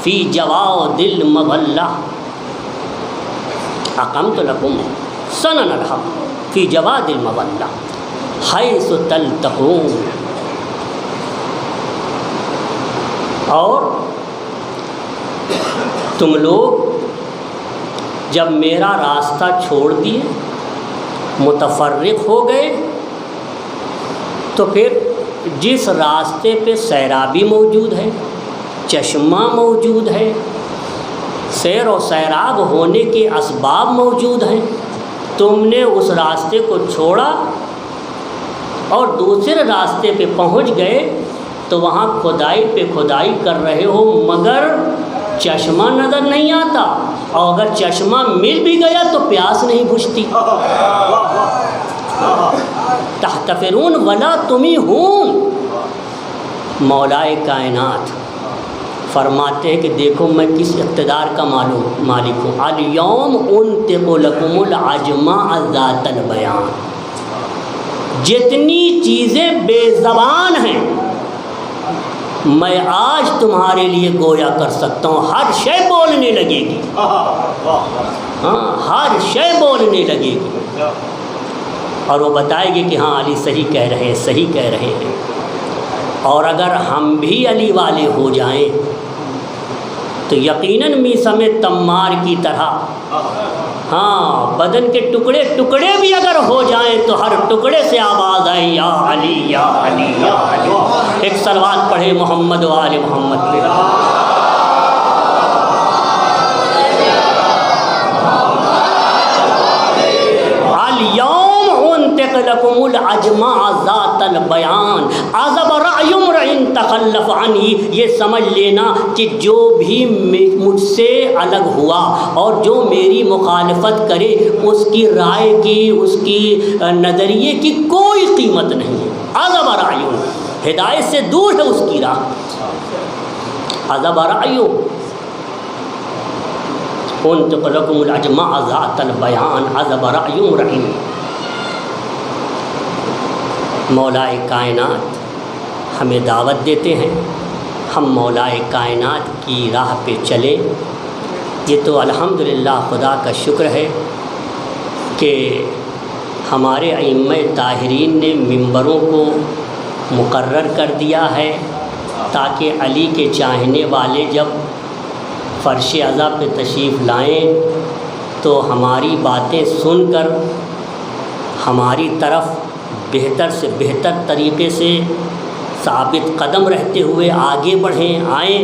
فی جواد المولہ، اقمت لکم سنن الحق فی جواد المولہ حیث تلتقون، اور تم لوگ جب میرا راستہ چھوڑ دیے، متفرق ہو گئے، تو پھر جس راستے پہ سیرابی موجود ہے، چشمہ موجود ہے، سیر و سیراب ہونے کے اسباب موجود ہیں، تم نے اس راستے کو چھوڑا اور دوسرے راستے پہ پہنچ گئے تو وہاں کھدائی پہ کھدائی کر رہے ہو مگر چشمہ نظر نہیں آتا، اور اگر چشمہ مل بھی گیا تو پیاس نہیں بجھتی۔ تحتفرون ولا تمیہون، مولائے کائنات فرماتے ہیں کہ دیکھو میں کس اقتدار کا مالک ہوں، الیوم انطق لکم العجماء ذات البیان، جتنی چیزیں بے زبان ہیں میں آج تمہارے لیے گویا کر سکتا ہوں، ہر شے بولنے لگے گی، ہاں ہر شے بولنے لگے گی۔ اور وہ بتائے گی کہ ہاں علی صحیح کہہ رہے ہیں، صحیح کہہ رہے ہیں۔ اور اگر ہم بھی علی والے ہو جائیں تو یقیناً میثم تمار کی طرح ہاں بدن کے ٹکڑے ٹکڑے بھی اگر ہو جائیں تو ہر ٹکڑے سے آواز آئے یا علی یا علی یا علی۔ ایک صلوات پڑھے محمد و آل محمد پہ۔ اليوم انطق لكم العجمع ذات البیان عذب رأی امرئ تخلف عنی۔ یہ سمجھ لینا کہ جو بھی مجھ سے الگ ہوا اور جو میری مخالفت کرے اس کی رائے کی، اس کی نظریے کی کوئی قیمت نہیں ہے۔ عذب رأی، ہدایت سے دور ہے اس کی راہ۔ عذب رأی انطق لكم العجمع ذات البیان عذب رأی امرئ۔ مولائے کائنات ہمیں دعوت دیتے ہیں ہم مولائے کائنات کی راہ پہ چلیں۔ یہ تو الحمدللہ خدا کا شکر ہے کہ ہمارے ائمہ طاہرین نے منبروں کو مقرر کر دیا ہے تاکہ علی کے چاہنے والے جب فرش عزا پہ تشریف لائیں تو ہماری باتیں سن کر ہماری طرف بہتر سے بہتر طریقے سے ثابت قدم رہتے ہوئے آگے بڑھیں، آئیں۔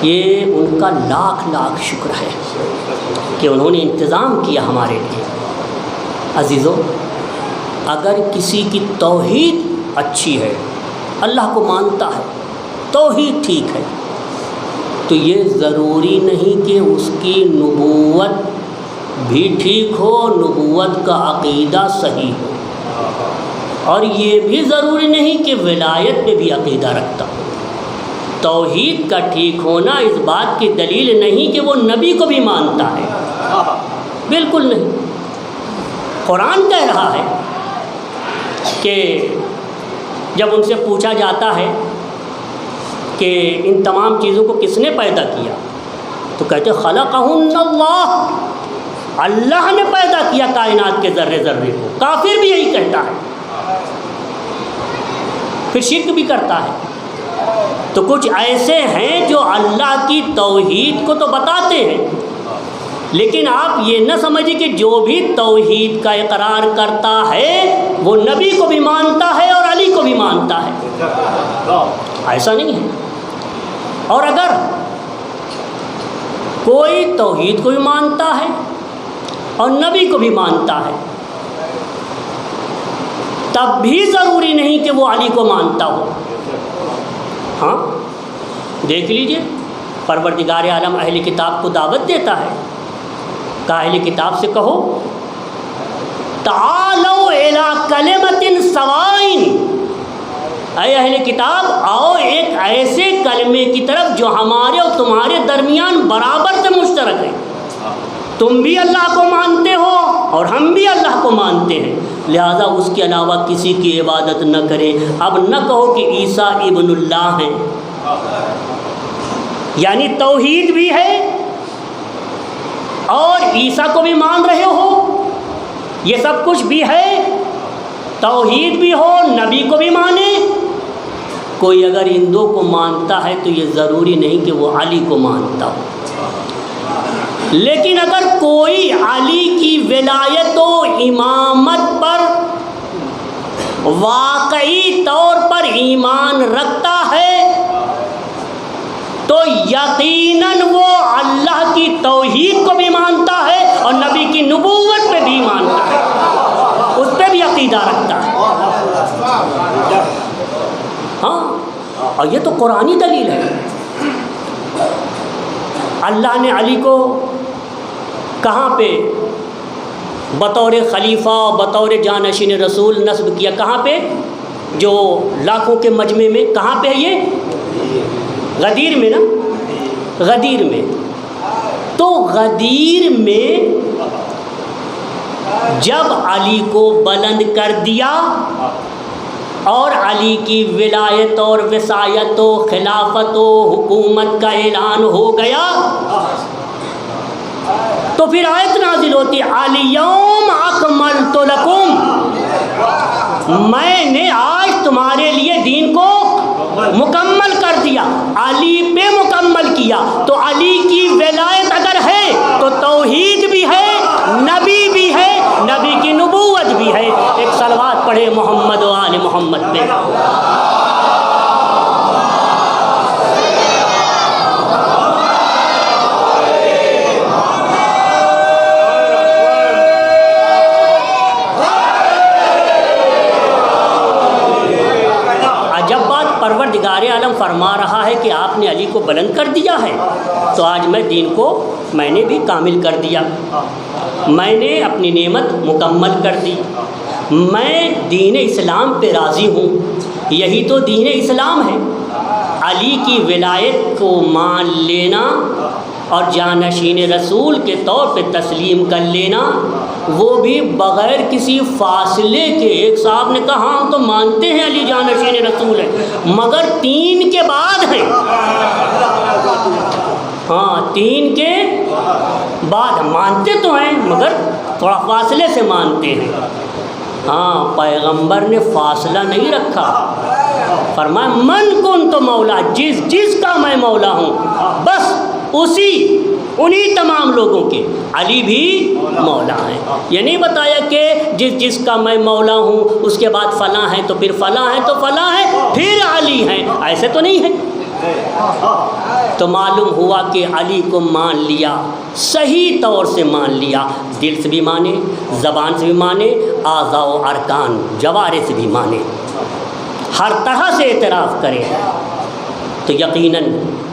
یہ ان کا لاکھ لاکھ شکر ہے کہ انہوں نے انتظام کیا ہمارے لیے۔ عزیزو، اگر کسی کی توحید اچھی ہے، اللہ کو مانتا ہے، توحید ٹھیک ہے، تو یہ ضروری نہیں کہ اس کی نبوت بھی ٹھیک ہو، نبوت کا عقیدہ صحیح ہو، اور یہ بھی ضروری نہیں کہ ولایت میں بھی عقیدہ رکھتا ہو۔ توحید کا ٹھیک ہونا اس بات کی دلیل نہیں کہ وہ نبی کو بھی مانتا ہے، بالکل نہیں۔ قرآن کہہ رہا ہے کہ جب ان سے پوچھا جاتا ہے کہ ان تمام چیزوں کو کس نے پیدا کیا، تو کہتے خلقہن اللہ، اللہ نے پیدا کیا کائنات کے ذرے ذرے کو۔ کافر بھی یہی کہتا ہے، پھر شرک بھی کرتا ہے۔ تو کچھ ایسے ہیں جو اللہ کی توحید کو تو بتاتے ہیں، لیکن آپ یہ نہ سمجھیں کہ جو بھی توحید کا اقرار کرتا ہے وہ نبی کو بھی مانتا ہے اور علی کو بھی مانتا ہے، ایسا نہیں ہے۔ اور اگر کوئی توحید کو بھی مانتا ہے اور نبی کو بھی مانتا ہے تب بھی ضروری نہیں کہ وہ علی کو مانتا ہو۔ ہاں دیکھ لیجئے، پروردگار عالم اہل کتاب کو دعوت دیتا ہے، کہا اہل کتاب سے کہو تعالوا الی کلمۃ سواء، اے اہل کتاب آؤ ایک ایسے کلمے کی طرف جو ہمارے اور تمہارے درمیان برابر سے مشترک ہے۔ تم بھی اللہ کو مانتے ہو اور ہم بھی اللہ کو مانتے ہیں، لہذا اس کے علاوہ کسی کی عبادت نہ کرے۔ اب نہ کہو کہ عیسیٰ ابن اللہ ہیں، یعنی توحید بھی ہے اور عیسیٰ کو بھی مان رہے ہو، یہ سب کچھ بھی ہے، توحید بھی ہو، نبی کو بھی مانے۔ کوئی اگر ان دو کو مانتا ہے تو یہ ضروری نہیں کہ وہ علی کو مانتا ہو، لیکن اگر کوئی علی کی ولایت و امامت پر واقعی طور پر ایمان رکھتا ہے تو یقیناً وہ اللہ کی توحید کو بھی مانتا ہے اور نبی کی نبوت پہ بھی مانتا ہے، اس پہ بھی عقیدہ رکھتا ہے۔ ہاں، اور یہ تو قرآنی دلیل ہے۔ اللہ نے علی کو کہاں پہ بطور خلیفہ بطور جانشین رسول نصب کیا؟ کہاں پہ؟ جو لاکھوں کے مجمع میں، کہاں پہ ہے یہ؟ غدیر میں نا، غدیر میں۔ تو غدیر میں جب علی کو بلند کر دیا اور علی کی ولایت اور وصایت و خلافت و حکومت کا اعلان ہو گیا تو پھر آیت نازل ہوتی الیوم اکملت لکم، میں نے آج تمہارے لیے دین کو مکمل کر دیا، علی پہ مکمل کیا۔ تو علی کی ولایت اگر ہے تو توحید بھی ہے، نبی بھی ہے، نبی کی نبوت بھی ہے۔ ایک صلوات پڑھے محمد و آل محمد پہ۔ پروردگار عالم فرما رہا ہے کہ آپ نے علی کو بلند کر دیا ہے، تو آج میں دین کو میں نے بھی کامل کر دیا، میں نے اپنی نعمت مکمل کر دی، میں دین اسلام پہ راضی ہوں۔ یہی تو دین اسلام ہے، علی کی ولایت کو مان لینا اور جانشین رسول کے طور پہ تسلیم کر لینا، وہ بھی بغیر کسی فاصلے کے۔ ایک صاحب نے کہا ہم تو مانتے ہیں علی جانشین رسول ہے، مگر 3 کے بعد ہیں۔ ہاں 3 کے بعد مانتے تو ہیں مگر تھوڑا فاصلے سے مانتے ہیں۔ ہاں پیغمبر نے فاصلہ نہیں رکھا، فرمایا من کنت مولا، جس کا میں مولا ہوں بس انہی تمام لوگوں کے علی بھی مولا ہیں۔ یہ نہیں بتایا کہ جس کا میں مولا ہوں اس کے بعد فلاں ہیں تو پھر فلاں ہیں تو فلاں ہیں پھر علی ہیں، ایسے تو نہیں ہے۔ تو معلوم ہوا کہ علی کو مان لیا، صحیح طور سے مان لیا، دل سے بھی مانے، زبان سے بھی مانے، اعضاء و ارکان جوارح سے بھی مانے، ہر طرح سے اعتراف کرے، تو یقیناً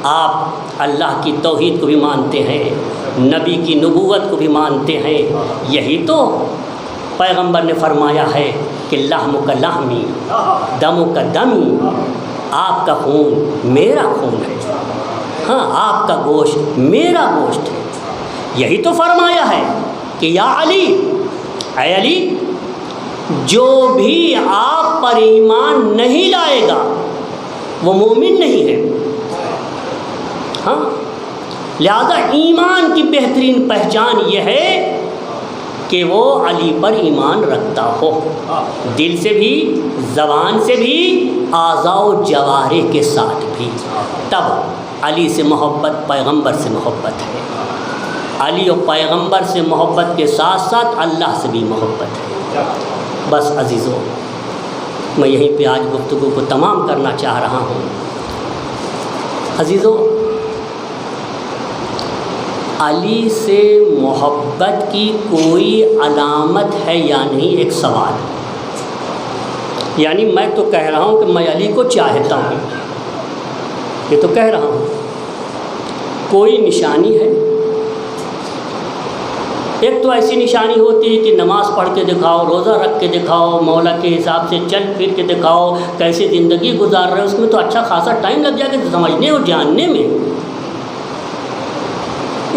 آپ اللہ کی توحید کو بھی مانتے ہیں، نبی کی نبوت کو بھی مانتے ہیں۔ یہی تو پیغمبر نے فرمایا ہے کہ لحم کا لحمی، دم کا دمی، آپ کا خون میرا خون ہے، ہاں آپ کا گوشت میرا گوشت ہے۔ یہی تو فرمایا ہے کہ یا علی، اے علی، جو بھی آپ پر ایمان نہیں لائے گا وہ مومن نہیں ہے۔ ہاں لہذا ایمان کی بہترین پہچان یہ ہے کہ وہ علی پر ایمان رکھتا ہو، دل سے بھی، زبان سے بھی، اعضاء و جوارح کے ساتھ بھی۔ تب علی سے محبت پیغمبر سے محبت ہے، علی و پیغمبر سے محبت کے ساتھ ساتھ اللہ سے بھی محبت ہے۔ بس عزیزو، میں یہیں پہ آج گفتگو کو تمام کرنا چاہ رہا ہوں۔ عزیزو، علی سے محبت کی کوئی علامت ہے یا نہیں؟ ایک سوال، یعنی میں تو کہہ رہا ہوں کہ میں علی کو چاہتا ہوں، یہ تو کہہ رہا ہوں، کوئی نشانی ہے؟ ایک تو ایسی نشانی ہوتی ہے کہ نماز پڑھ کے دکھاؤ، روزہ رکھ کے دکھاؤ، مولا کے حساب سے چل پھر کے دکھاؤ، کیسے زندگی گزار رہے، اس میں تو اچھا خاصا ٹائم لگ جائے گا سمجھنے اور جاننے میں۔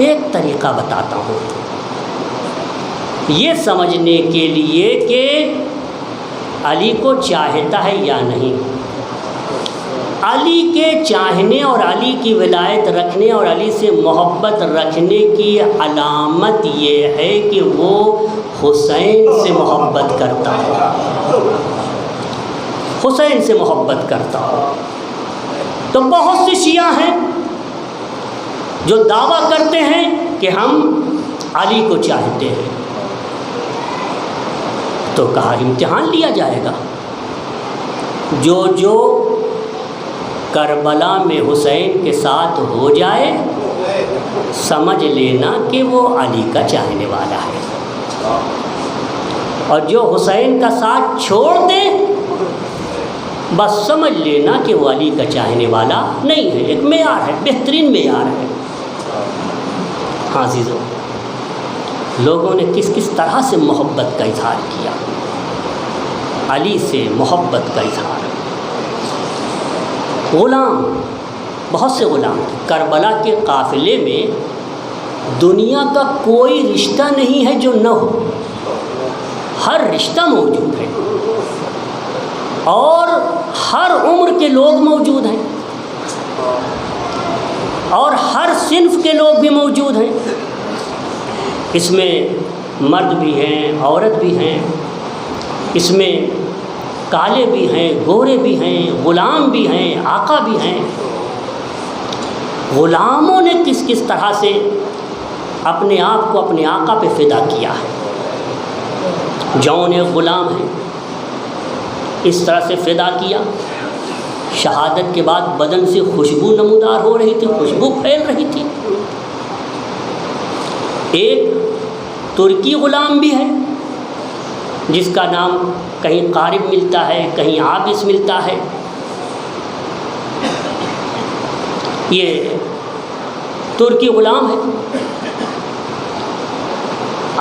ایک طریقہ بتاتا ہوں یہ سمجھنے کے لیے کہ علی کو چاہتا ہے یا نہیں۔ علی کے چاہنے اور علی کی ولایت رکھنے اور علی سے محبت رکھنے کی علامت یہ ہے کہ وہ حسین سے محبت کرتا ہو، حسین سے محبت کرتا ہو۔ تو بہت سے شیعہ ہیں جو دعویٰ کرتے ہیں کہ ہم علی کو چاہتے ہیں، تو کہا امتحان لیا جائے گا، جو کربلا میں حسین کے ساتھ ہو جائے سمجھ لینا کہ وہ علی کا چاہنے والا ہے، اور جو حسین کا ساتھ چھوڑ دے بس سمجھ لینا کہ وہ علی کا چاہنے والا نہیں ہے۔ ایک معیار ہے، بہترین معیار ہے۔ ہاں عزیزو، لوگوں نے کس کس طرح سے محبت کا اظہار کیا، علی سے محبت کا اظہار۔ غلام، بہت سے غلام، کربلا کے قافلے میں دنیا کا کوئی رشتہ نہیں ہے جو نہ ہو، ہر رشتہ موجود ہے، اور ہر عمر کے لوگ موجود ہیں، اور ہر صنف کے لوگ بھی موجود ہیں۔ اس میں مرد بھی ہیں، عورت بھی ہیں، اس میں کالے بھی ہیں، گورے بھی ہیں، غلام بھی ہیں، آقا بھی ہیں۔ غلاموں نے کس کس طرح سے اپنے آپ کو اپنے آقا پہ فدا کیا ہے۔ جون ایک غلام ہے، اس طرح سے فدا کیا۔ شہادت کے بعد بدن سے خوشبو نمودار ہو رہی تھی، خوشبو پھیل رہی تھی۔ ایک ترکی غلام بھی ہے جس کا نام کہیں قارب ملتا ہے، کہیں عابس ملتا ہے۔ یہ ترکی غلام ہے۔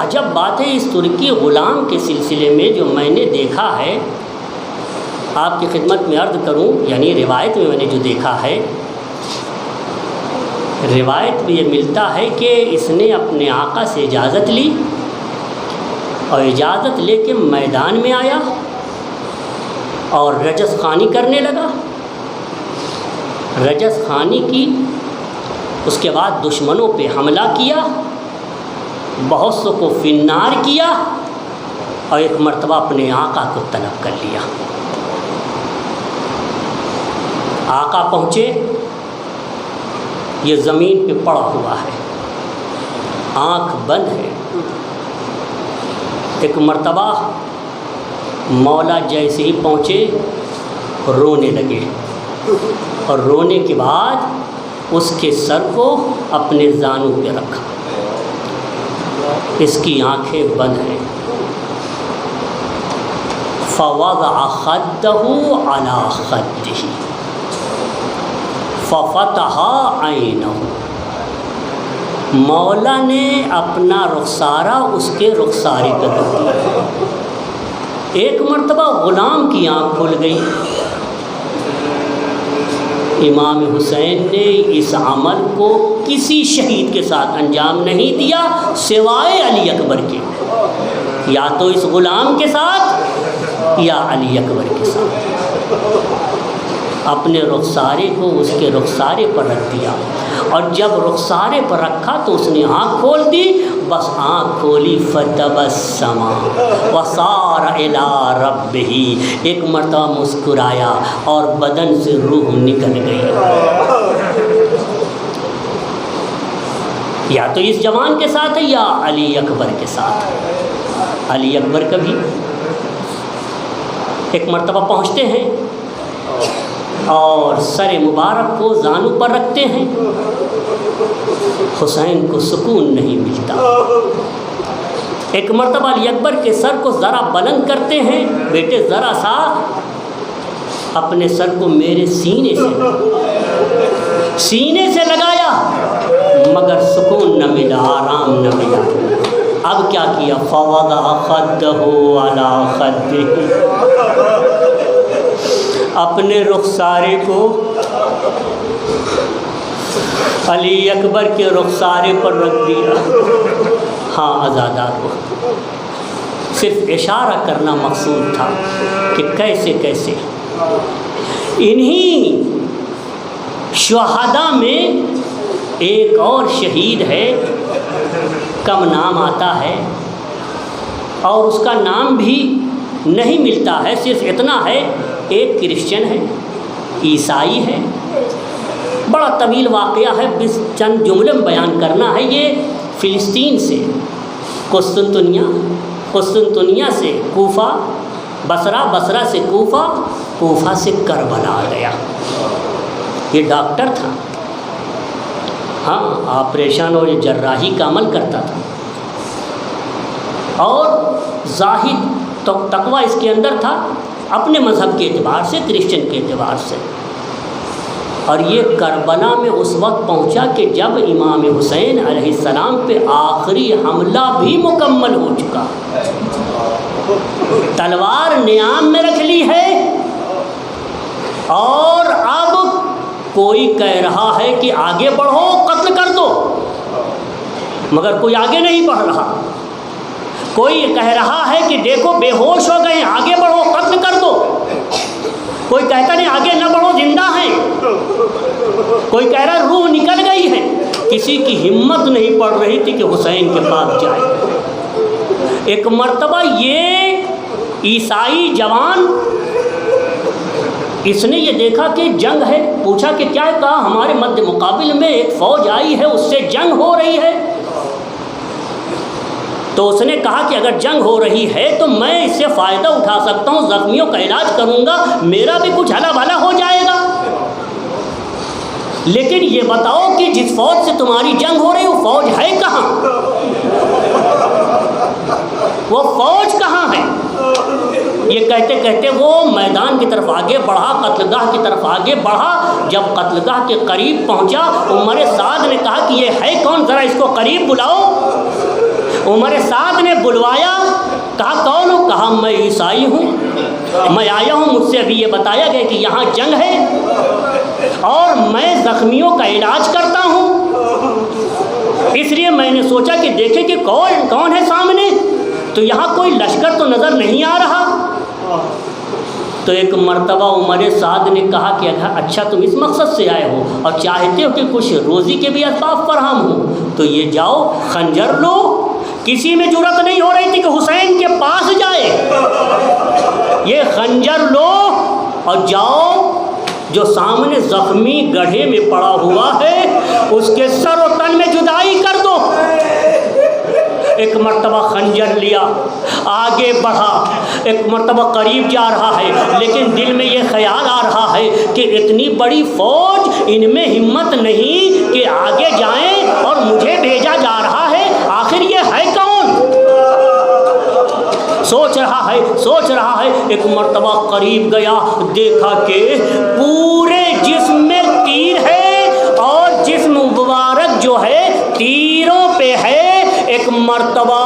عجب بات ہے، اس ترکی غلام کے سلسلے میں جو میں نے دیکھا ہے، آپ کی خدمت میں عرض کروں، یعنی روایت میں نے جو دیکھا ہے، روایت میں یہ ملتا ہے کہ اس نے اپنے آقا سے اجازت لی اور اجازت لے کے میدان میں آیا اور رجس خوانی کرنے لگا۔ رجس خوانی کی، اس کے بعد دشمنوں پہ حملہ کیا، بہت سو کو فنار کیا اور ایک مرتبہ اپنے آقا کو طلب کر لیا۔ آقا پہنچے، یہ زمین پہ پڑا ہوا ہے، آنکھ بند ہے۔ ایک مرتبہ مولا جیسے ہی پہنچے رونے لگے، اور رونے کے بعد اس کے سر کو اپنے زانوں پہ رکھا، اس کی آنکھیں بند ہیں۔ فوضع خدہ علی خدہ ففتح عینہ، مولا نے اپنا رخسارہ اس کے رخسارے پہ رکھ دیا۔ ایک مرتبہ غلام کی آنکھ کھل گئی۔ امام حسین نے اس عمل کو کسی شہید کے ساتھ انجام نہیں دیا سوائے علی اکبر کے، یا تو اس غلام کے ساتھ یا علی اکبر کے ساتھ۔ اپنے رخسارے کو اس کے رخسارے پر رکھ دیا، اور جب رخسارے پر رکھا تو اس نے آنکھ کھول دی، بس آنکھ کھولی فتبسم وصار الی ربہ، ایک مرتبہ مسکرایا اور بدن سے روح نکل گئی۔ یا تو اس جوان کے ساتھ ہے یا علی اکبر کے ساتھ۔ علی اکبر کبھی ایک مرتبہ پہنچتے ہیں اور سر مبارک کو زانوں پر رکھتے ہیں، حسین کو سکون نہیں ملتا۔ ایک مرتبہ علی اکبر کے سر کو ذرا بلند کرتے ہیں، بیٹے ذرا سا اپنے سر کو میرے سینے سے لگایا، مگر سکون نہ ملا، آرام نہ ملا۔ اب کیا کیا؟ فوضع خدہ علی خدہ، اپنے رخسارے کو علی اکبر کے رخسارے پر رکھ دیا۔ ہاں عزادار کو صرف اشارہ کرنا مقصود تھا کہ کیسے کیسے انہی شہداء میں ایک اور شہید ہے، کم نام آتا ہے اور اس کا نام بھی نہیں ملتا ہے، صرف اتنا ہے ایک کرسچن ہے، عیسائی ہے۔ بڑا طویل واقعہ ہے، بس چند جملے میں بیان کرنا ہے۔ یہ فلسطین سے قسطنطنیہ سے کوفہ، بصرہ سے کوفہ، کوفہ سے کربلا گیا۔ یہ ڈاکٹر تھا، ہاں آپریشن اور جراحی کا عمل کرتا تھا، اور زاہد تو تقوی اس کے اندر تھا، اپنے مذہب کے اعتبار سے، کرسچن کے اعتبار سے۔ اور یہ کربلا میں اس وقت پہنچا کہ جب امام حسین علیہ السلام پہ آخری حملہ بھی مکمل ہو چکا، تلوار نیام میں رکھ لی ہے، اور اب کوئی کہہ رہا ہے کہ آگے بڑھو قتل کر دو، مگر کوئی آگے نہیں بڑھ رہا۔ کوئی کہہ رہا ہے کہ دیکھو بے ہوش ہو گئے، آگے بڑھو قتل کر دو، کوئی کہتا نہیں آگے نہ بڑھو زندہ ہیں، کوئی کہہ رہا روح نکل گئی ہے۔ کسی کی ہمت نہیں پڑ رہی تھی کہ حسین کے پاس جائے۔ ایک مرتبہ یہ عیسائی جوان، اس نے یہ دیکھا کہ جنگ ہے، پوچھا کہ کیا ہے؟ کہا ہمارے مد مقابل میں ایک فوج آئی ہے، اس سے جنگ ہو رہی ہے۔ تو اس نے کہا کہ اگر جنگ ہو رہی ہے تو میں اس سے فائدہ اٹھا سکتا ہوں، زخمیوں کا علاج کروں گا، میرا بھی کچھ ہلا بھلا ہو جائے گا۔ لیکن یہ بتاؤ کہ جس فوج سے تمہاری جنگ ہو رہی ہے وہ فوج ہے کہاں؟ وہ فوج کہاں ہے؟ یہ کہتے کہتے وہ میدان کی طرف آگے بڑھا، قتل گاہ کی طرف آگے بڑھا۔ جب قتل گاہ کے قریب پہنچا، عمر سعد نے کہا کہ یہ ہے کون، ذرا اس کو قریب بلاؤ۔ عمر سعد نے بلوایا، کہا کون ہو؟ کہا میں عیسائی ہوں، میں آیا ہوں، مجھ سے ابھی یہ بتایا گیا کہ یہاں جنگ ہے اور میں زخمیوں کا علاج کرتا ہوں، اس لیے میں نے سوچا کہ دیکھیں کہ کون ہے سامنے۔ تو یہاں کوئی لشکر تو نظر نہیں آ رہا۔ تو ایک مرتبہ عمر سعد نے کہا کہ اچھا تم اس مقصد سے آئے ہو اور چاہتے ہو کہ کچھ روزی کے بھی اسباب فراہم ہوں، تو یہ جاؤ خنجر لو۔ کسی میں جرأت نہیں ہو رہی تھی کہ حسین کے پاس جائے۔ یہ خنجر لو اور جاؤ، جو سامنے زخمی گڑھے میں پڑا ہوا ہے اس کے سر و تن میں جدائی کر دو۔ ایک مرتبہ خنجر لیا، آگے بڑھا، ایک مرتبہ قریب جا رہا ہے، لیکن دل میں یہ خیال آ رہا ہے کہ اتنی بڑی فوج، ان میں ہمت نہیں کہ آگے جائیں اور مجھے بھیجا جا رہا ہے، آخر یہ ہے کون؟ سوچ رہا ہے۔ ایک مرتبہ قریب گیا، دیکھا کہ پورے جسم میں تیر ہے اور جسم مبارک جو ہے تیروں پہ ہے۔ ایک مرتبہ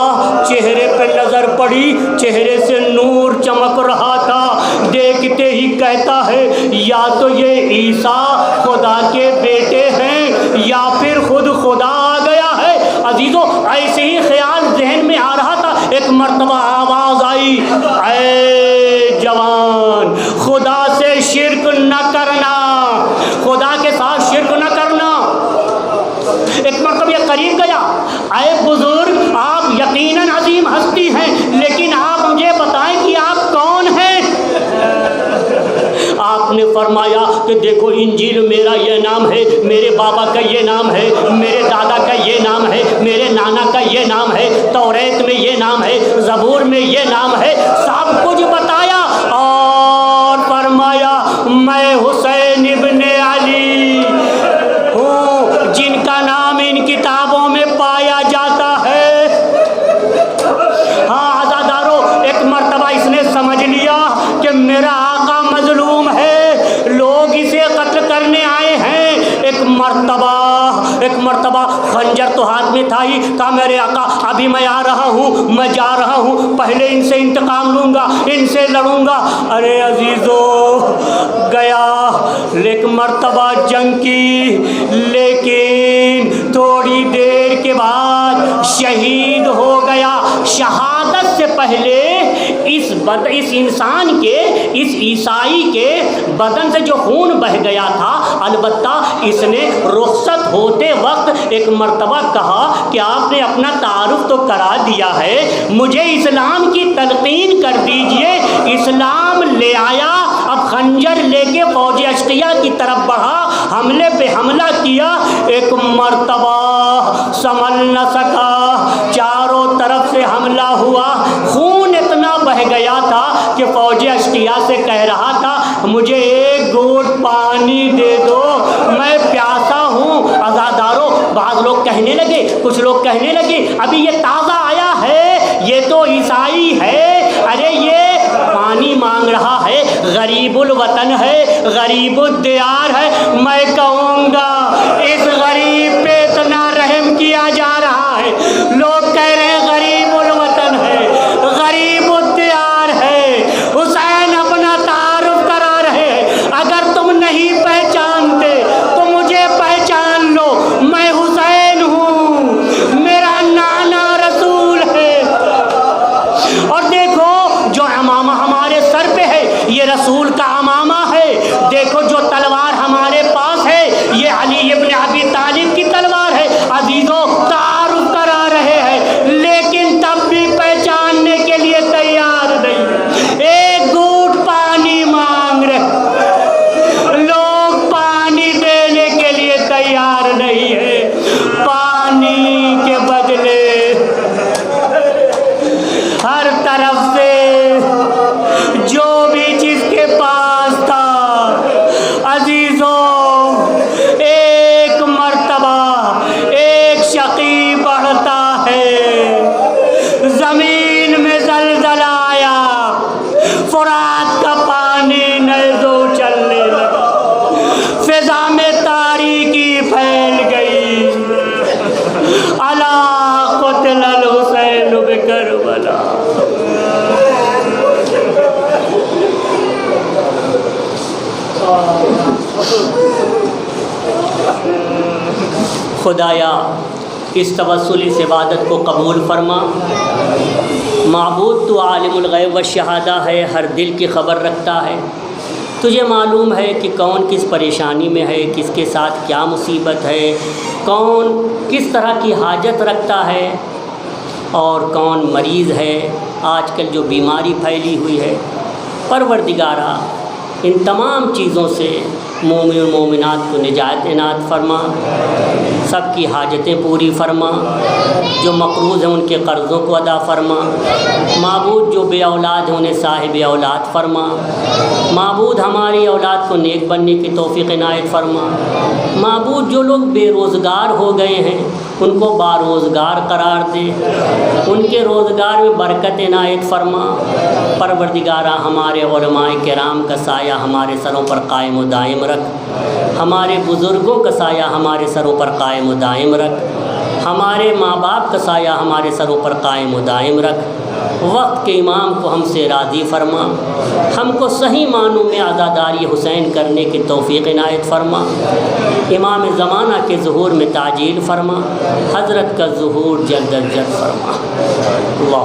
چہرے پہ نظر پڑی، چہرے سے نور چمک رہا تھا، دیکھتے ہی کہتا ہے یا تو یہ عیسیٰ خدا کے بیٹے ہیں یا پھر خود خدا آ گیا ہے۔ عزیزو ایسے ہی خیال ذہن میں آ رہا تھا، ایک مرتبہ آواز آئی، اے جوان خدا سے شرک نہ کرنا، خدا کے ساتھ شرک نہ کرنا۔ ایک مرتبہ یہ قریب گیا، اے بزرگ آپ یقیناً عظیم ہستی ہیں، لیکن آپ مجھے بتائیں کہ آپ کون ہیں؟ آپ نے فرمایا کہ دیکھو انجیل میرا یہ نام ہے، میرے بابا کا یہ نام ہے، میرے دادا کا یہ نام ہے، میرے نانا کا یہ نام ہے، توریت میں یہ نام ہے، زبور میں یہ نام ہے، سب کچھ بتایا اور فرمایا میں حسین ابن علی ہوں، جن کا نام ان کتابوں میں پایا جاتا ہے۔ ہاں عزادارو، ایک مرتبہ اس نے سمجھ لیا کہ میرا آقا مظلوم ہے، لوگ اسے قتل کرنے آئے ہیں۔ ایک مرتبہ خنجر تو ہاتھ میں تھا ہی، کہا میرے آقا ابھی میں آ رہا ہوں، میں جا رہا ہوں، پہلے ان سے انتقام لوں گا، ان سے لڑوں گا۔ ارے عزیزو گیا، ایک مرتبہ جنگ کی، لیکن تھوڑی دیر کے بعد شہید ہو گیا۔ شہادت سے پہلے اس انسان کے، اس عیسائی کے بدن سے جو خون بہ گیا تھا، البتہ اس نے رخصت ہوتے وقت ایک مرتبہ کہا کہ آپ نے اپنا تعارف تو کرا دیا ہے، مجھے اسلام کی تلقین کر دیجئے۔ اسلام لے آیا، اب خنجر لے کے فوج اشقیہ کی طرف بڑھا، حملے پہ حملہ کیا۔ ایک مرتبہ سنبھل نہ سکا، چاروں طرف سے حملہ ہوا، خون اتنا بہ گیا تھا کہ فوج اشقیہ سے کہہ رہا تھا مجھے ایک گھونٹ پانی دے دو، میں پیاسا ہوں۔ عزادارو بعض لوگ کہنے لگے، کچھ لوگ کہنے لگے ابھی یہ تازہ آیا ہے، یہ تو عیسائی ہے، ارے یہ پانی مانگ رہا ہے، غریب الوطن ہے، غریب الدیار ہے۔ میں کہوں گا اس غریب پہ اتنا رحم کیا جا رہا ہے، لوگ کہہ رہے ہیں غریب الوطن ہے، غریب الدیار ہے، حسین اپنا تعارف کرا رہے ہیں۔ اگر تم نہیں پہچانتے تو مجھے پہچان لو، میں حسین ہوں، میرا نانا رسول ہے۔ اور دیکھو جو امامہ ہمارے سر پہ ہے یہ رسول کا امامہ ہے، دیکھو جو تلوار ہمارے پاس ہے یہ علی ابن ابی طالب کی تلوار ہے۔ خدایا اس توسل اس عبادت کو قبول فرما۔ معبود تو عالم الغیب والشہادہ ہے، ہر دل کی خبر رکھتا ہے، تجھے معلوم ہے کہ کون کس پریشانی میں ہے، کس کے ساتھ کیا مصیبت ہے، کون کس طرح کی حاجت رکھتا ہے اور کون مریض ہے، آج کل جو بیماری پھیلی ہوئی ہے۔ پروردگارا ان تمام چیزوں سے مومن و مومنات کو نجات عنایت فرما، سب کی حاجتیں پوری فرما، جو مقروض ہیں ان کے قرضوں کو ادا فرما۔ معبود جو بے اولاد ہیں انہیں صاحب اولاد فرما۔ معبود ہماری اولاد کو نیک بننے کی توفیق عنایت فرما۔ معبود جو لوگ بے روزگار ہو گئے ہیں ان کو باروزگار قرار دے، ان کے روزگار میں برکت عنایت فرما۔ پروردگارہ ہمارے علماء کرام کا سایہ ہمارے سروں پر قائم و دائم رکھ، ہمارے بزرگوں کا سایہ ہمارے سروں پر قائم و دائم رکھ، ہمارے ماں باپ کا سایہ ہمارے سروں پر قائم و دائم رکھ۔ وقت کے امام کو ہم سے راضی فرما، ہم کو صحیح معنوں میں عزاداری حسین کرنے کی توفیق عنایت فرما۔ امام زمانہ کے ظہور میں تعجیل فرما، حضرت کا ظہور جلد از جلد فرما۔ اللہ